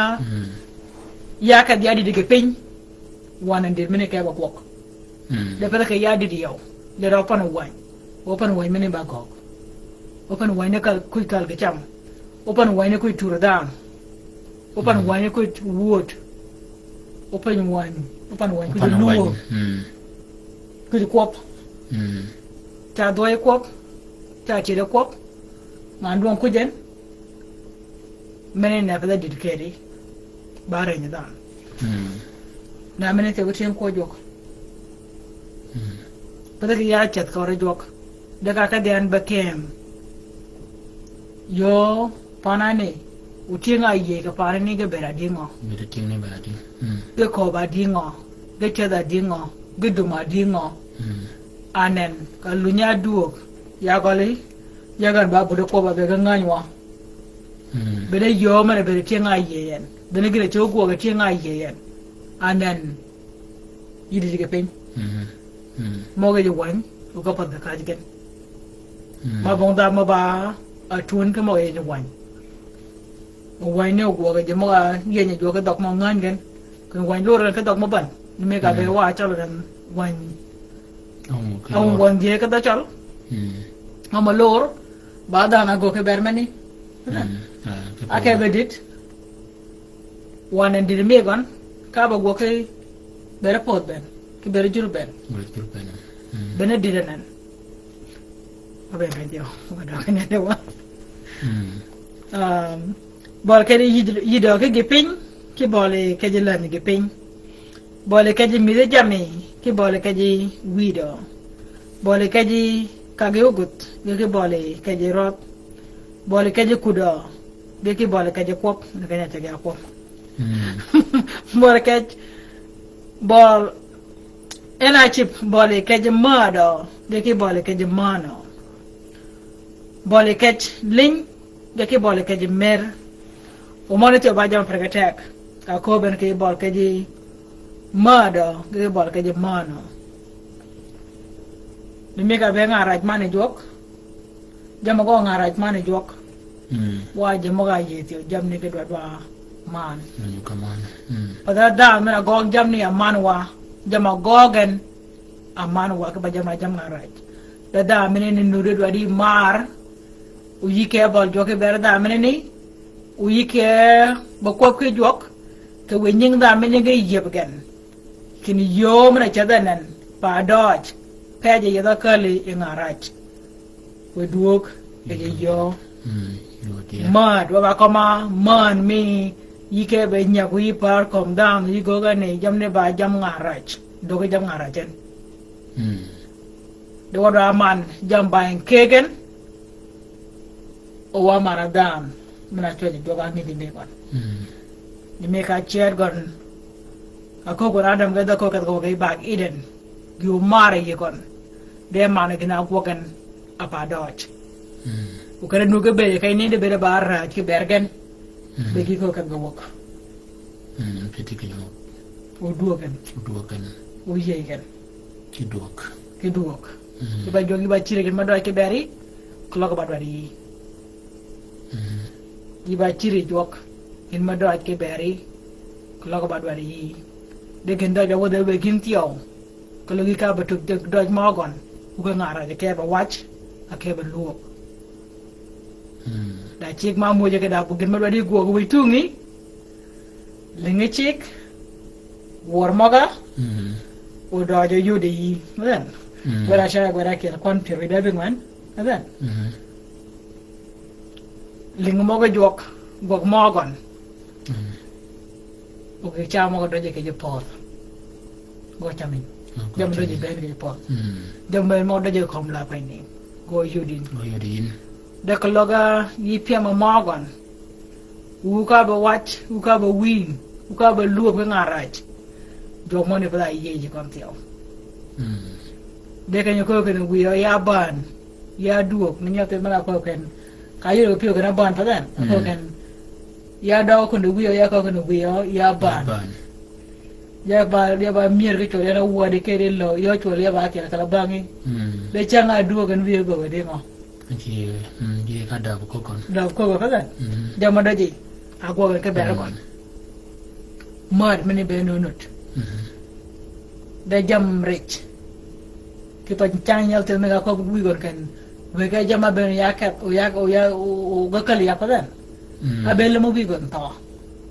ya ka dia di ke pin wana ndir mene ke ba gok da pala ke ya di yow le ro pa no wan open wine mene ba gok open wine ka kuy kal ke cham open wine kuy tura down open wine kuy wood open wine kuy luo kuy kop cha đôi quốc cha chỉ được quốc mà đuông cuối đến mình này phải đi cái đi ba rồi nhỉ đó na mình thì có chuyện coi chok pada kia chat coi chok để các đàn bakem yo panani uting ai ye ka panani ke bera dingo bera ting ne bera ding ke ko ba dingo ke chada dingo ke duma dingo anen ka lunya duok ya goli ya gan ba bu ko ba be ga nganywa bere yo mane bere ting ai ye yen bene gire chogo ga ting ai ye yen anen yidi ke pen mo ga wan u ka pa ka jigen ma bong da ma ba a tun ke mo ye wan wan ne go ga je mo ga ye ne jo ga dok mo ngan gen ke wan lo ran ka dok mo ban ni me ga be wa cha lo ran wan ông wan je ka da chal ma lor ba da na go ke ber mani ake be dit wan en dir me gon ka ba go ke ber pot ben ke ber jur ben bene diranan abe be dio wa da ne de wa bol ke yido ke gepin ke bole ke jelan gepin bole ke ji mide jami ke bole ke ji wido bole ke ji kage ugut ke bole ke ji rot bole ke ji kudo ke bole ke ji kop ne ke ne ke kop bole ke bol ena chip bole ke ji mado ke bole ke ji mano bole ke ling ke bole ke ji mer o monitor ba jam pregatek ka ko ben ke bol ke ji mado ke bol ke ji mano ni me ka be ngaraj mane jok jam go ngaraj mane jok wa jam ga yeti jam ni ke do man you come on pada da me go jam ni man wa jam gogen aman wa ke ba jam ngaraj da me ni nure do di mar u yike bol jok be da me ni u yike ba ko ke jok ke we nying da me ni ge yeb gen kini yo me cha da nan pa doj peje yada kali ingaraj we duok ke yo mad wa ko ma man mi yike be nya ku par kom dam yi go ga ne jam ne ba jam ngaraj do ke jam ngarajen do wa man jam ba en kegen o wa maradam mena choni do ga ni de kon ni me ka cher gon ako go adam ga da ko ka go ga bag iden yu mare ye kon de mane gina wogan apa doj u kare nu ga be kay ni de be ba ra ci bergen be gi ko ka go wok peti ki no o duogen o yegen ki duok ki ba jogi ba cire gen ma do ke beri ko lo ko ba do yi yi ba cire jok in ma do ke beri ko lo ko ba do yi de gen do ja wo de be gin tiaw ko lo gi ka ba tuk doj mo gon u ga ngara de ke ba wach a ke ba luok da chik ma mo je ke da bu gen ma do di go go wi tungi linge chik wor moga o do jo yu de yi ben wala sha wala ke kon pe wi da ben wan ben ling moga jok gok mo gon o ke cha mo do je ke je por go chamin jam do je ben ke por jam ben mo do je kom la pa ni go yu din da ko loga yi pe mo gon u ka ba watch u ka ba win u ka ba lu ko ngaraj jo mo ne pa yi je kom tiao de ka ko ke wi ya ban ya duok ni ya te mala ko ken ka yo pio ke na ban pa dan ko ken ya da ko ne wi ya ko ne wi ya ban ya ba mier ke chole na wa de ke lo yo chole ba ke kala bangi de changa duok kan wi go de ngo ji ka da ko kon da ko ka dan jama da ji a go ke be kon mar mene be no not da jam rich ki pa chang yal te mega ko wi gon kan we ga jama be ya ka o ga kali ya pa dan a be le mo wi gon to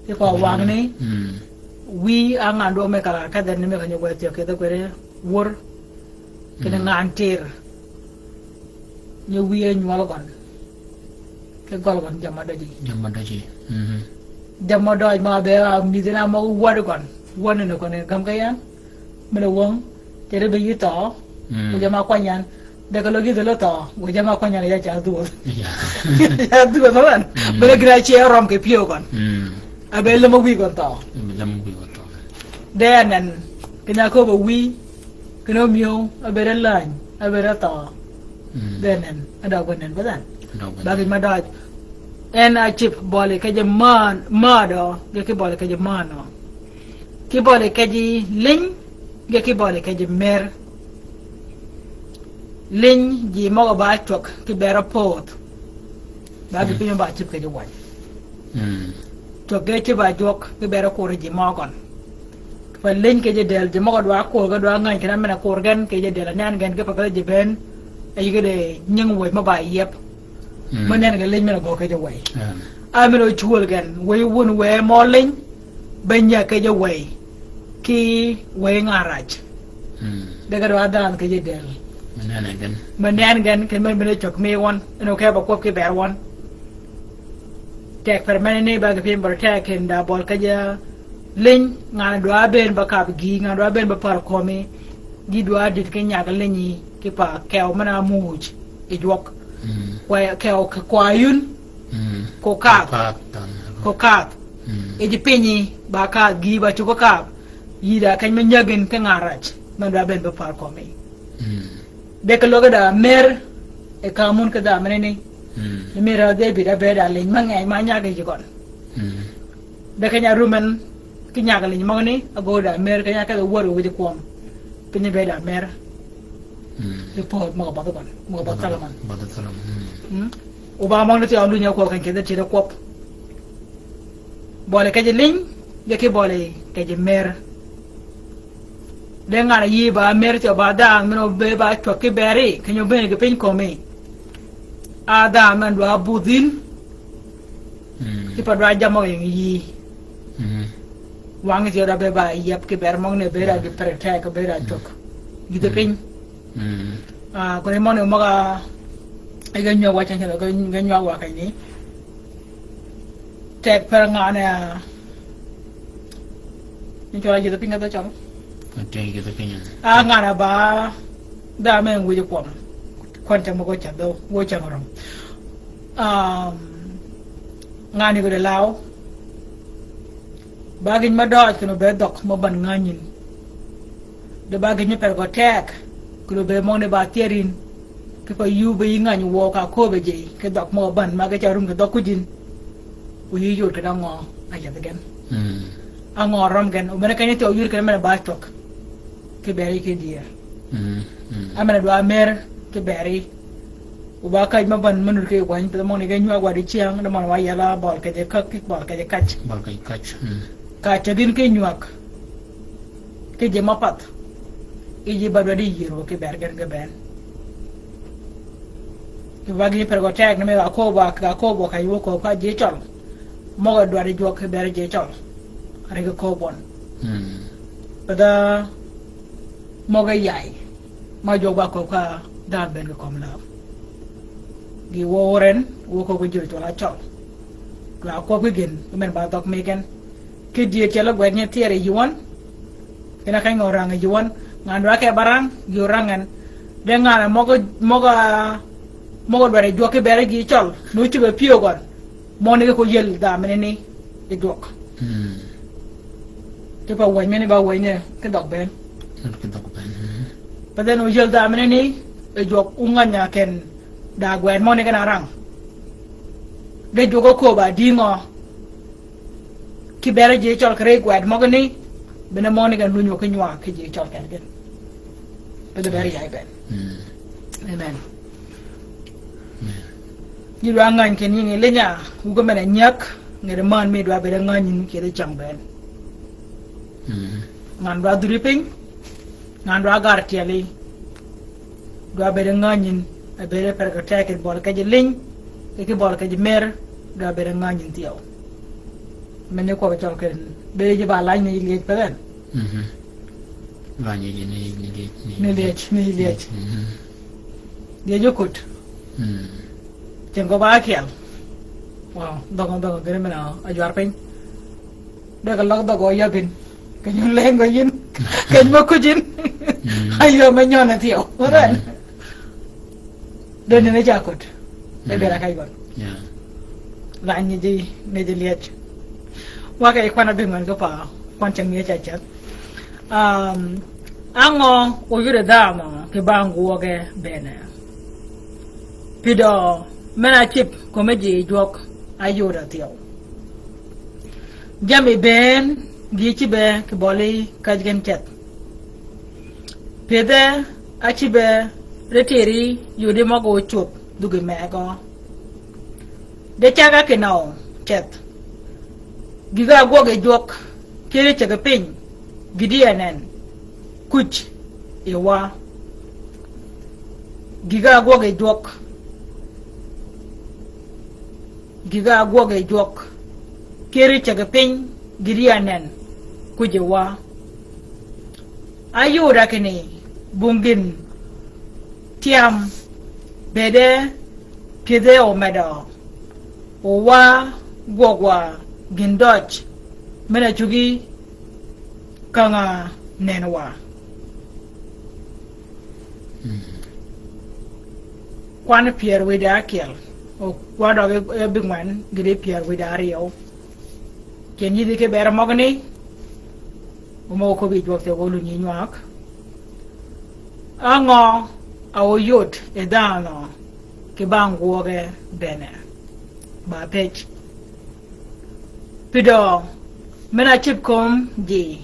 ki ko wang ni wi anga do me kala ka dan me ka nyo te ke da ko re wor kena ngantir nyewi nyual kon ke gol kon jamada ji jamada ma be mi dina ma wad kon won ne kon kam kayan mena wong tere be yito ko jama kwanyan de ko logi de lo to ko jama kwanyan ya cha du ya du no ban be gra che rom ke pio kon abe le mo wi kon to de nan kena ko bo wi kena mio abe de lan abe de to de nan ada ko nan badan bagi ma doj en a chip bole ke man ma do ke bole ke man no ki bole ke ji ling ki bole ke ji mer ling ji mo ba tok ki bera pot bagi pinyo ba chip ke ji wan to ge ci ba jok ki bera ko ji mo kon fa ling ke ji del ji mo do ko ga do ngan ki na mena ko gan ke ji del nan gan ke pa ga ji ben ay ga de nyang woy ma ba yep ma nen ga ling mena go ke ji way amelo chul gan way won we mo ling ben ya ke ji way ki way ngaraj daga do adan ke ji del ma nen gan ke men bele chok me won no ke ba ko ke ber won tek per men ne ba ke pin bar tek en da bol ka ja ling nga do aben ba ka gi nga do aben ba par ko me di do adit ke nya ga lenyi ki pa kew mana muj e jok wa kew ko ayun ko ka e di penyi ba ka gi ba chu ko ka yi da kan men nyagin ke ngaraj man do aben ba par ko me de ko loga da mer e ka mun ka da men ne mera de bi da be da ling ma ngai ma nya ga ji kon de ka nya rumen ki nya ga ling ma ni ago da mer ka nya ka wor wi ko pinye be da mer de po mo ba kon mo ba talaman o ba mo ni ti andu nya ko kan ke de ti da kop bole ka ji ling de ki bole ka ji mer de ngara yi ba mer ti ba da no be ba to ki beri ka nyo be ke pin ko me ada man do abudin ki pa do jamo yi wang ti da be ba yap ki ber mong ne be ra di prete ka be ra tok gide pin ko ne mo ne mo ga ai ga nyo wa chan ga nyo wa kai ni tek per nga ne ni cho gide pin ga da chong nga na ba da men wi ko kon chamo ko chado wo changorong ngani ko de law bagin ma doj ko be dok mo ban nganin de bagin ni per ko tek ko be mo ne ba tierin ko pa yu be ngani wo ka ko be je ke dok mo ban ma ga charum ko dok ku jin u yi yur ka da ngo a ja gen ngo rom gen o mena kany to yur ka mena ba tok ke beri ke dia amena do amer ke beri u ba kai ma ban manur ke wan pe mo ne ga nywa gwa di chiang da man wa yala bol ke de kak bol ke de kach ka chadin ke nywak ke je mapat e je ba di yiro ke ber gen ga ben ke wagi per go tag ne me ko ba ka yo ko ka je chol mo ga do di jo ke ber je chol are ga ko bon pada mo ga yai ma jo ba ko ka da ben ko kom la gi woren wo ko ko jil to la chol la ko ko gen men ba dok me gen ke die chela gwa nya tiere yuan kena kai ngorang yuan ngan wa ke barang yurangan de ngana mogo bare jo ke bere gi chol no ci be pio gon mo ne ko yel da men ni e dok te pa wa men ba wa ne ke dok ben pa den o yel da men ni e jok unganya ken da gwen mo ne kana rang de jogo ko ba dingo ki bere je chol kre gwad mo ni bena mo ne kan lu nyo ke nywa ke je chol kan gen bena bere yai ben amen ni ra ngan ken ni le nya u go mena nyak ngere man me do bere ngan ni ke de chang ben ngan ra driping ngan ra gar tiali do bere ngan ni bere per ka take bol ka je ling ke bol ka je mer do bere ngan ni tiaw men ne ko chol ken be je ba la ni le pe ben Rani ni liech dia jukut jengko ba kial wow dong gere mena ajar pen da kalak da go ya bin kanyun leng go yin kany mo kujin ayo menyon na tio oran don ne jakut de bera kai gon yeah la ni di ne di liech wa kai kwana bingon ko pa kwan chang ye cha cha ango o yure dama ke bangu ge bene pido mena chip ko meji jok ayura tio jami ben gi ci be ke boli kajgen chat pede aci be reteri yudi mago chup dugi mego de chaga ke no chat giga goge jok kere chaga pin gidianen kuch ewa giga goge jok kere chaga pin gidianen kujewa ayura kini bungin tiam bede pide o medo owa gogwa gindoch mena chugi kanga nenwa kwan pier wida kiel o kwado e bingwan gide pier wida rio ken yidi ke ber mogni umo ko bi jokte golu ni nyak ango awo yot e dano ke bangu ge bene ba pech pido mena chip kom di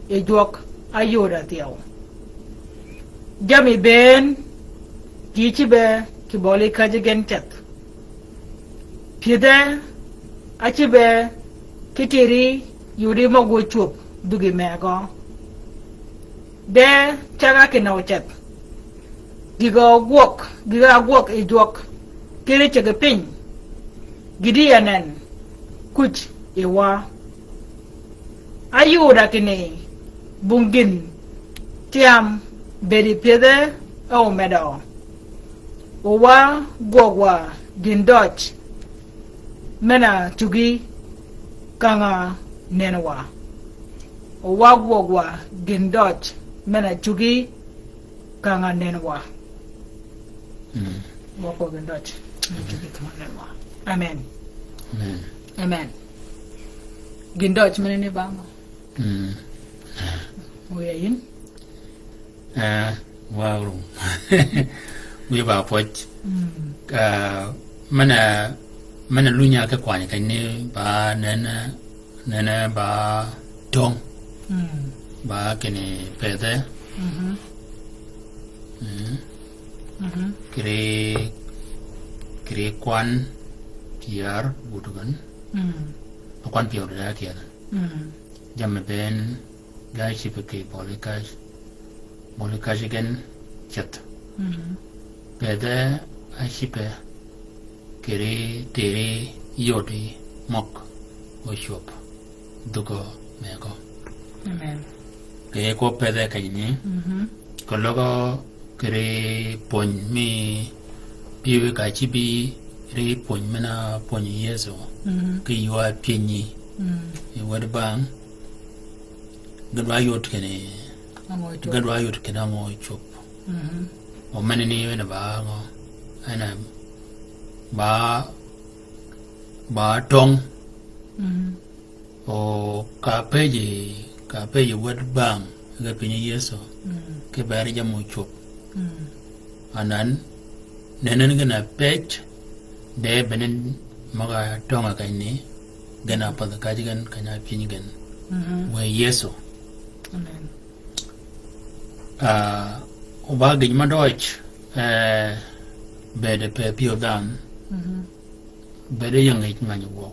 e jok ayoda tiaw jami ben di chibe ki boli kaji gentet pide achibe kitiri yuri mogo chup dugi mego de chaga ke no chat giga gwok e jok kere chaga pin gidi yanen kuch ewa ayura kini bungin tiam beri pede o medo owa gogwa gindoch mena tugi kanga nenwa owa gogwa gindoch mena tugi kanga nenwa wako gindoch tugi kanga nenwa amen gindoch mena ne bama oyayin wow we ba poch mana lunya ke kwani kan ne ba nana ba dong ba kene pede kre kwan piar butugan kwan piar da tiada jamme ben gaisi peke bolikash gen chat pede asipe kere tere yodi mok o shop dugo meko amen ke ko pede kayni ko logo kere pon mi piwe ka chibi re pon mena pon yeso ke ywa pieni e wad bang gadwa yot kene mo chop o menini wena ba ngo ana ba tong o ka peji wad bang ga pieni yeso ke bari jamu chop anan nenen gana pech de benen maga tonga kayni gana pada kajigan kanya pieni gan we yeso amen oba gijma deutsch bede pe pio dan bede yang ngani wo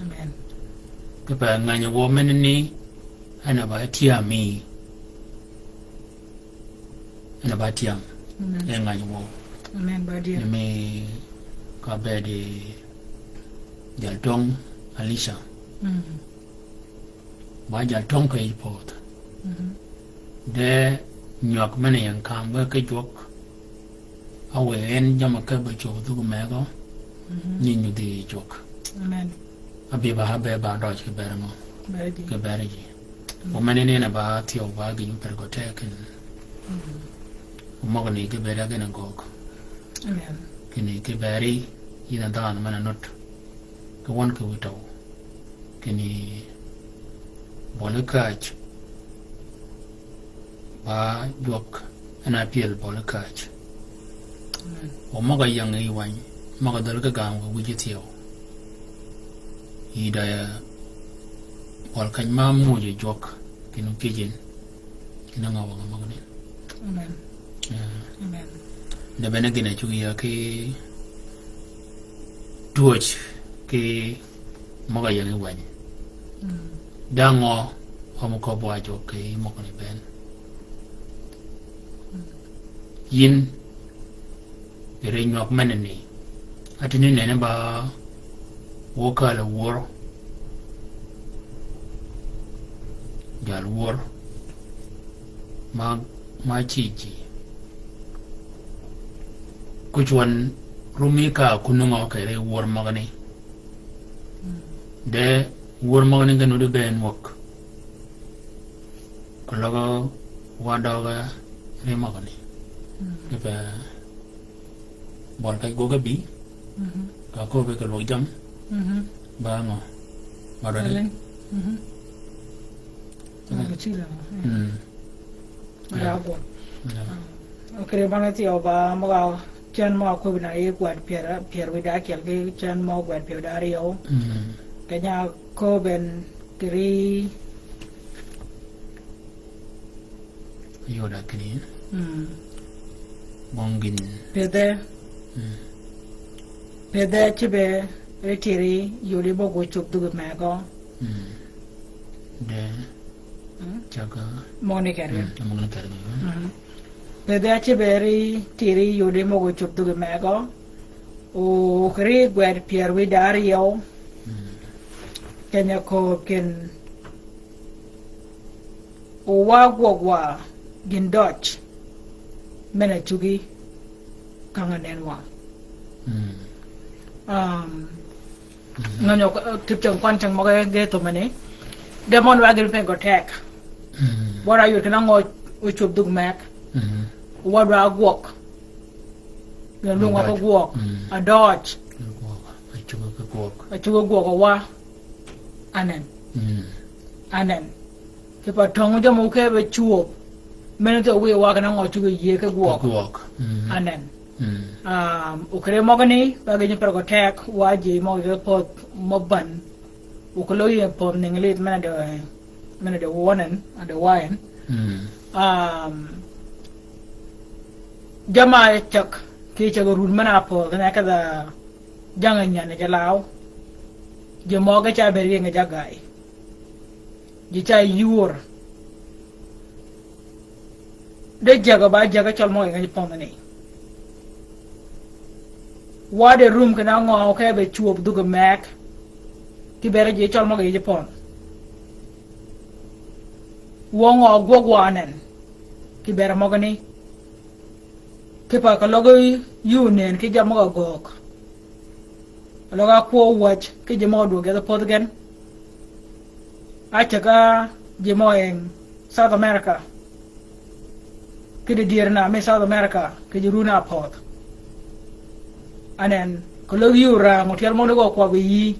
amen ke pa ngani wo menni ana ba tiami ana ba tiam ngani wo amen badia me ka bede jaltong alisha ba jaltong ka ipot de nyok mene yang kam ga ke jok awe en jama ka ba cho du me go ni nyu di jok Amen. abi ba ha be ba do ke ber mo Beredi. ke ber ji o mene ne na ba ti o ba gi per go te ken o mo ni ke ber ga na go Amen. kini ke beri ina dan mana not ke won ke wito kini bolakach ba jok ana piel bolakach o maga yang ai wan maga dal ka gam ko wujitio ida ya bol kan ma mu je jok kinu kijin kina ngawa maga ne Amen. Amen. da bena gina chugi ya ke tuoch ke maga yang ai wan dango homo ko bo ajo ke mo ko ni ben yin ere nyok meneni atini nene ba woka la wor gal wor ma chichi kuchwan rumika kunungo kere wor magani de wor magani ganu de ben wok kulaga wadaga re magani ba bol kai goga bi ka ko be ka lo jam ba ngo ba do de Kecil. Berapa? Okey, mana tiada ba, maga jangan mau aku benar ia buat biar beda kial ke jangan mau buat biar dari au. Kayaknya kau ben kiri. Yo da kini mongin Pede cibe retiri yuri bogo cup dugu mego. De jaga Moni kere. mongin kare Pede cibe retiri yuri bogo cup dugu mego. O kiri buat biar beda dari au. Kayaknya kau ken o wa gin Dutch mena chugi kanganenwa nganyo tipchang kwanchang mo ge to mane demon wa gel pen go tek bora yu kana ngo uchub dug mak wa ra gwok ngan lu ngo ko gwok a Dutch a chugo gwok wa anen ke pa tong jo mo ke be chuo men to we wa kana ngo chugo ye ke gwok anen ukre mogani bagi ni pergo tek waji mo ge pot moban ukolo ye pom ninglit mena de wonen ade wayen jama chak ki chago rul mana po kana kada jangan nyane jalao je mo ga cha beri nga jagai je cha yur de jaga ba jaga chal mo nga pom ni wade room kana ngo ke be chuop duga mak ti bere je chol mo ge pon wo ngo gogwanen ti bere mo gani ke pa ka logo yunen ke jam go gok loga ko watch ke je mo do ge the pod gen acha je mo en South America ke de dirna me South America ke je runa pod anen ko lo yura ngotial mo go kwa bi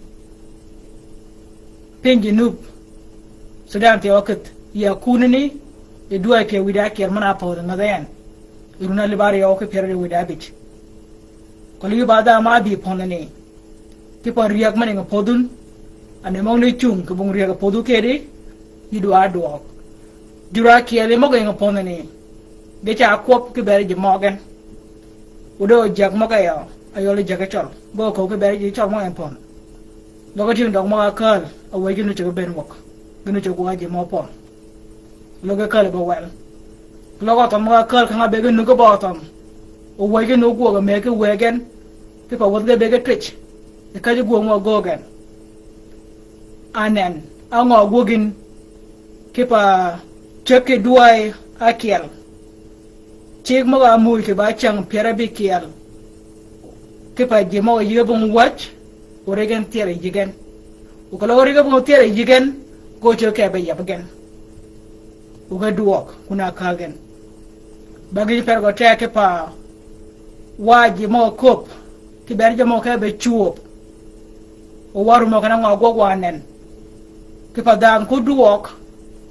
penji nup sudan te oket ya kunini e duwa ke wida ke mana pa da ngaden iruna libari o ke pere wida bich ko li bada ma bi ponani ti pa riak mane ngo podun ane mo ni chung ko bung riak podu ke de yidu ado jura ke le mo ngo ponani de cha kwop ke bere je mogen udo jak mo ka ya ayole jaga chol bo ko ke bere ji chol mo en pon logo tin dog mo akal awai ginu chego ben wok ginu chego aje mo pon logo kal bo wel logo to mo akal kan be ginu ko botom o wai ginu go ga me ke wegen ke pa wot ga be ga twitch e ka ji go mo gogen anen ango gogin ke pa cheke duai akiel chik mo ga mul ke ba chang pera bi kiel ke pa je mo ye bon watch oregen tiere jigen ukolo oregen bon tiere jigen go cho ke be yap gen uga duok kuna kagen bagi per go teke pa waji mo kop ki berje mo ke be chuop o waru mo kana ngo wanen ki pa dan ku duok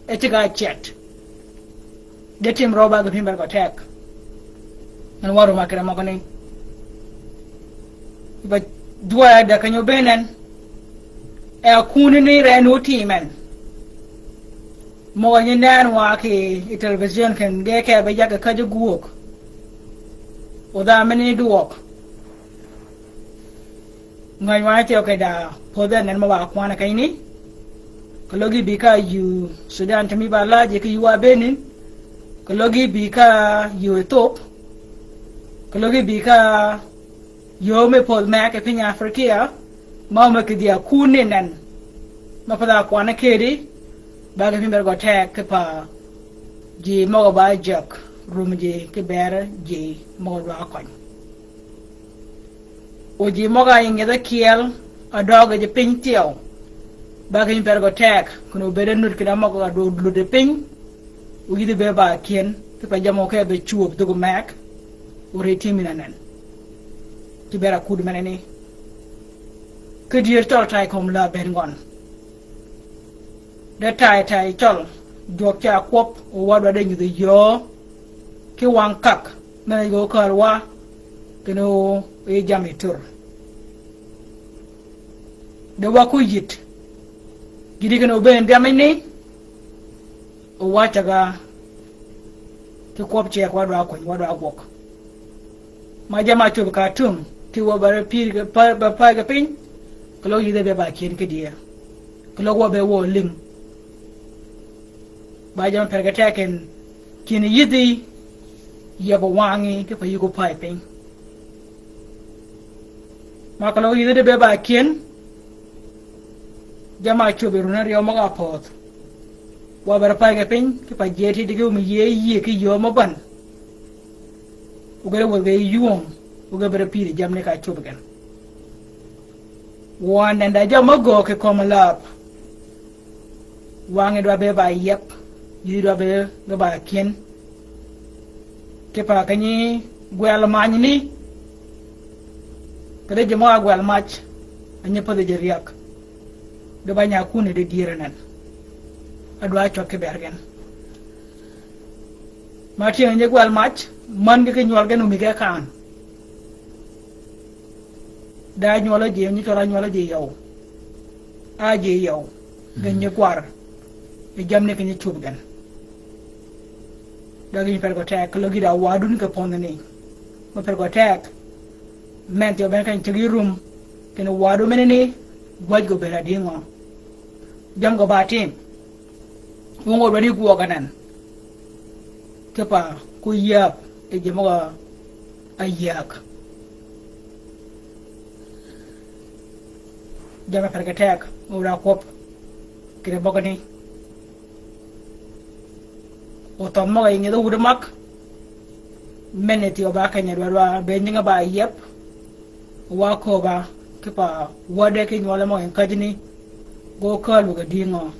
e tiga chet de tim roba go pimber go tek an waru ma kere mo kani ba duwa da kanyo benen e akuni ni renu timen mo ni nan wa ki television kan ge ke be jaga kaje guok o da meni duok ngai wa te okay da poda nan ma wa kwana kai ni kologi bika yu Sudan tami ba la je ki yu benin kologi bika yu top kologi bika yo me pol ma ke pinya Afrika ma ma ke dia kunenan ma pada kwana kedi baga pimber go tek ke pa ji mo ba jak rum ji ke bera ji mo ba kon o ji mo ga inge da kiel adoga je pintio baga pimber go tek kuno bere nur ke da mo ga do lu de pin o gi de be ba kien ke pa jamo ke be chuop dugo mak o retimina ti bera kud menene ke dier tol tai kom la ben gon de tai tol jok cha kwop o wadwa de nyu yo ki wang kak na go karwa keno e jami tur de wa ku yit gidi keno ben damini o wacha ga ki kwop che wadwa ko wadwa gok ma jama tu ka tum ti wo bare pir pa ga pin klo yide be ba kien ke dia klo wo be wo lim ba jam per ga taken kin yidi ya bo wangi ke pa yugo pai pin ma klo yide be ba kien jama tu be runar yo ma ga pot wo bare pa ga pin ke pa jeti de mi ye ke yo ma ban ugere wo ge yuong uga bere piri jamne ka chubagan wan and jam go ke komalap wange do be ba yep yi do be ga ba kien ke pa kani gwel many ni kade jamo gwel mach anya pa de jeriak do ba nya kune de diranan adwa chokke bergen mati anya gwel mach man ke nyol ganu mi ga kan da nyola je ni tola nyola je yow a je yow ganye kwar e jamne ke ni chubgan da gi per go tek lo gi da wadun ke pon ni ma per go tek men te ben kan tigi rum ke no wadu men ni gwaj go bela dingo jam go batin wongo bari go ganan ke pa ku yap e je mo ayak jama perga tek ora kop kire bogani o to mo ngi do wude mak meneti o ba kanya do be nyinga ba yep wa ko ba ke pa wade ke nyola mo en kajini go kalu ga dingo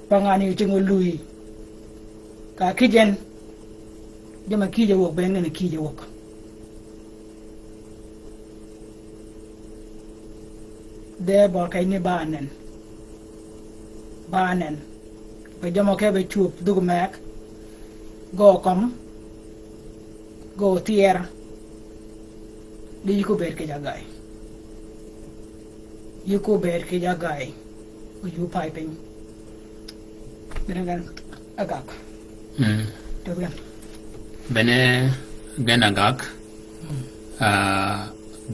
pangani tingo lui ka kijen jama kije wok ben ne kije wok de bor kay ni banen be jama ke be chup dug mek go kom go tier di ko ber ke jagay yuko ber ke jagay o yu piping benengan agak Tugan. Bene genagak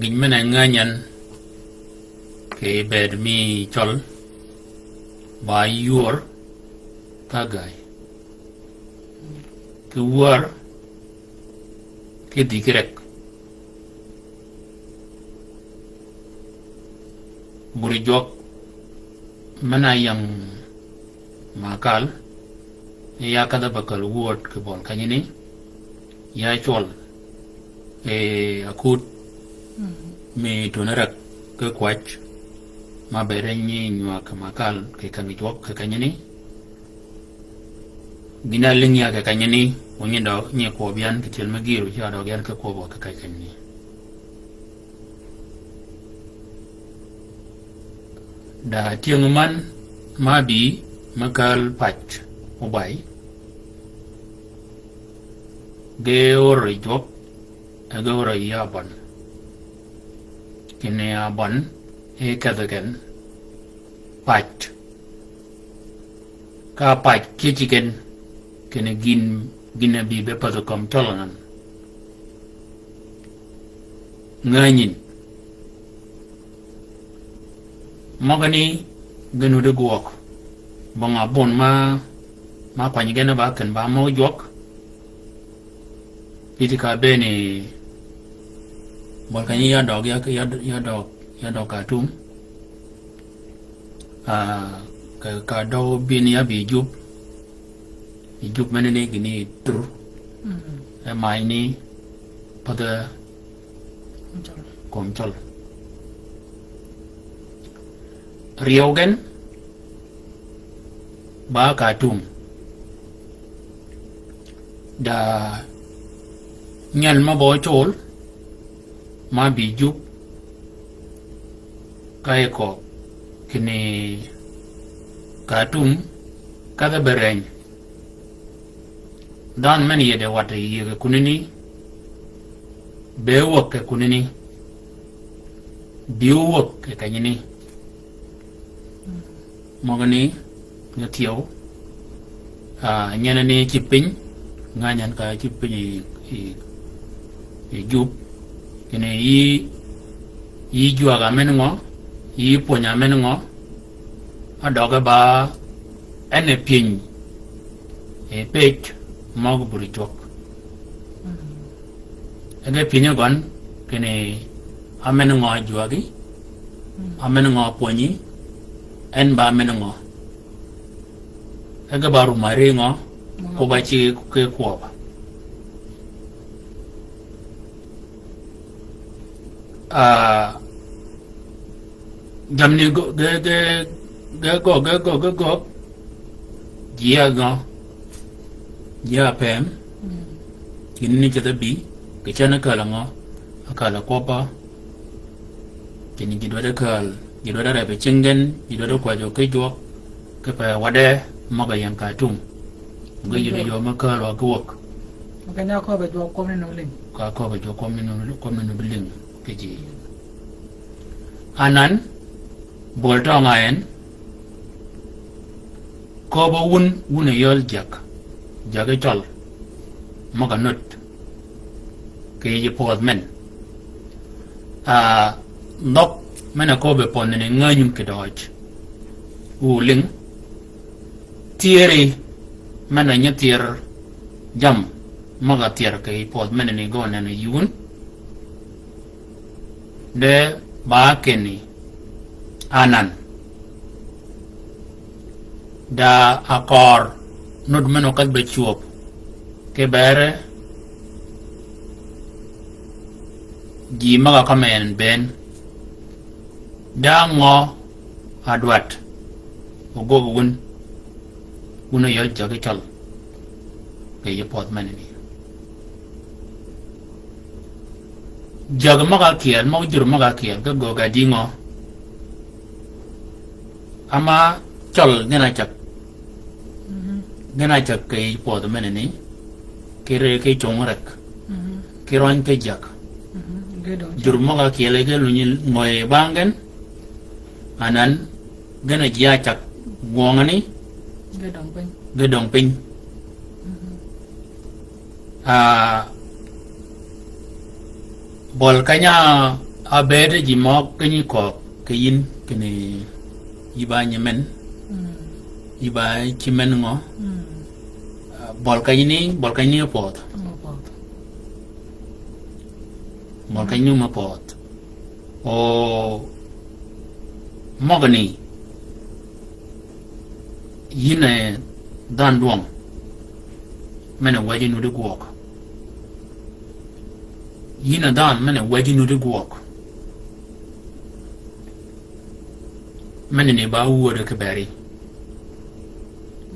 ginmena nganyan ke bed mi chol ba yor kagay ke war ke dikrek buri jok mana yang makal ya kada bakal word ke bol kanyini ya chol akut me tonarak ke kwach ma berenyi nywa kamakal ke kamijwok ke kanyini ginaling ya ke kanyini onyindo nye ko bian ke tel magiru ya do gan ke ko bo ke kanyini da tiangman mabi makal patch obai ge ore job ge ore yaban kene yaban e kadagen patch ka patch kichigen kene gina bi be padakom tolanan nganin magani genu de guok bonga bon ma kwani gena ba kan ba mo jok pitika bene bon kan ya dog ya dog ka tum ka do bin ya bi jup menene gini tru mai ni pada komchol riogen ba ka tum da nyal ma bo chol ma bi jup kai ko kini ka tum kada bereng dan men yede wata yege kunini be wok ke kunini bi wok ke kanyini mogani na tiyo nyana ni chipin nganyan ka chipin jup kene yi jua ga menngo yi ponya mengo adoga ba ene pin page mag buri chok ege pinya gon kene amengo jua gi amengo ponyi en ba mengo ege baru mari ngo ko ba chi ke ko ba jamni go gia pem kini chata bi ke chana kala ngo akala kopa kini jidwada kal jidwada rabe chengen jidwada kwa jo ke jo ke pa wade maga yang ka tum go yido yo makalo agwok makanya ko ba jo ko ni no ling ka ko ba jo ko ni no biling ke ji anan bolta ngayen ko ba wun yol jage chol maga not ke ye pod men nok mena ko be pon ne nganyum ke doj uling tieri mena nyatier jam maga tier ke pod men ne go ne yun de ba keni anan da akor not meno kat be chuop ke bere ji maga kamen ben da ngo adwat ogo gun yol jage chal ke ye pot maneni jag maga kiel mo jur maga kiel ke go ga dingo ama chal ngena chak ke pot maneni kere ke chongrak kiron ke jak jur maga kiel ke lunyi ngoy bangen anan gana jia chak ngongani gedong ping bol kanya abede ji mok kini ko keyin kini iba nyemen iba chimen ngo bol kayini pot bol kayini ma pot o mogani yine dan duang mena waji no de guok yina dan mena waji no de guok mena ne ba wo de kebari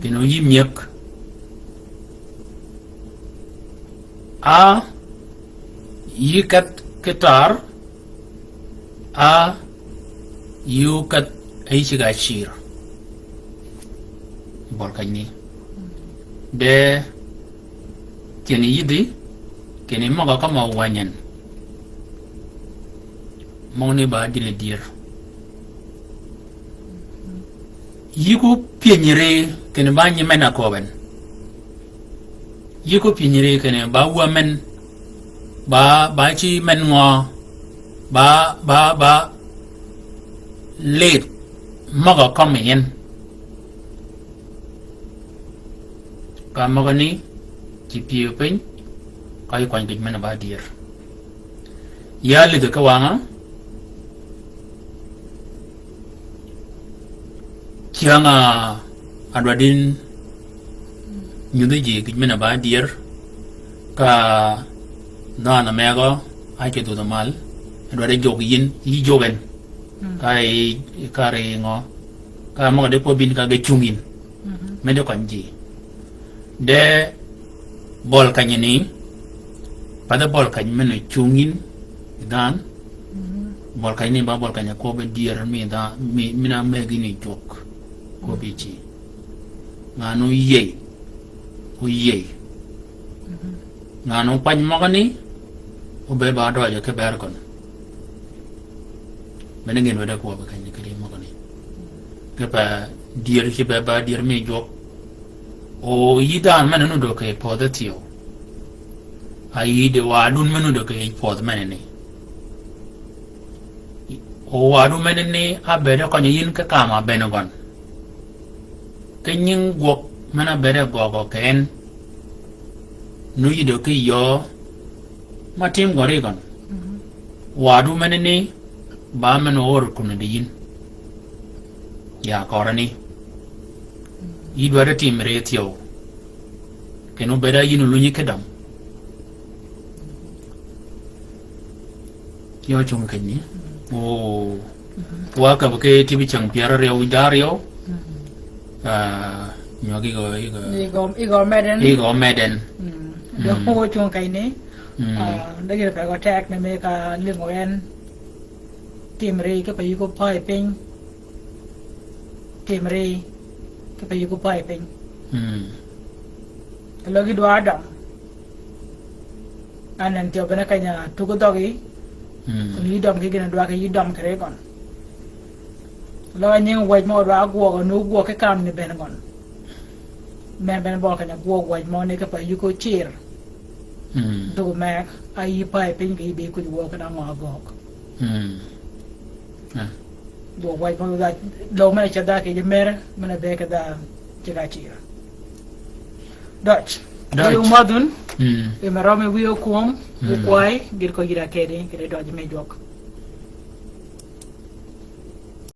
kino yimyek a yikat ketar a yukat ay shiga shir bolkani de keni yidi keni maga kama wanyan moni ba dile dir yiku pienyere keni ba nyemena koben yiku pienyere keni ba wamen ba chi men ngo ba late maga kama yen ka magani ci piye pen kay ko ngi mena ba dir ya li de kawanga kianga adwadin nyude ji ngi mena ba dir ka na mego ay ke do mal adwade jog yin yi jogen kay kare ngo ka mo de po bin ka ge chungin mede ko nji de bol kanyini pada bol kany mena chungin dan bol kanyini ba bol kanya ko be dier mi da mi mina megi ni jok ko be ci ngano yey ko yey ngano pany magani o be ba do ja ke ber kon mena ngeen wada ko be kany ke magani ke pa dier ke ba dier mi jok o yidan mena no do ke podatio ayi de wadun menu do ke pod menene o wadu menene abere ko yin ka kama benegon kenyin gok mena bere gogo ken nu yido ke yo matim gorigon wadu menene ba meno or kunu de yin ya korani yidware timre tio kenu beda yin lunyi kedam yo chung kani o wa ka ke tibi chang piara reo dario nyogi Igor meden do ho chung kai ne da ge fa ko tek ne me ka ling wen tim re ke pa yu ko pai pen tim re ke pa yu ko pai pen lo gi do adam anan tio bena kanya tu ko dogi yi dom ke gina dwa ke yi dom kare kon lo nyen waj mo dwa gwo no gwo ke kam ni ben gon men ben bol kanya gwo waj mo ne ke pa yu ko chir do mek ai pai pin ke be ku gwo ka ngo gok do waj mo da lo me cha da ke je mer mena be ke da chira chira Dutch yo madun e marome wiyo kuom kwai gir ko gira kede do me jok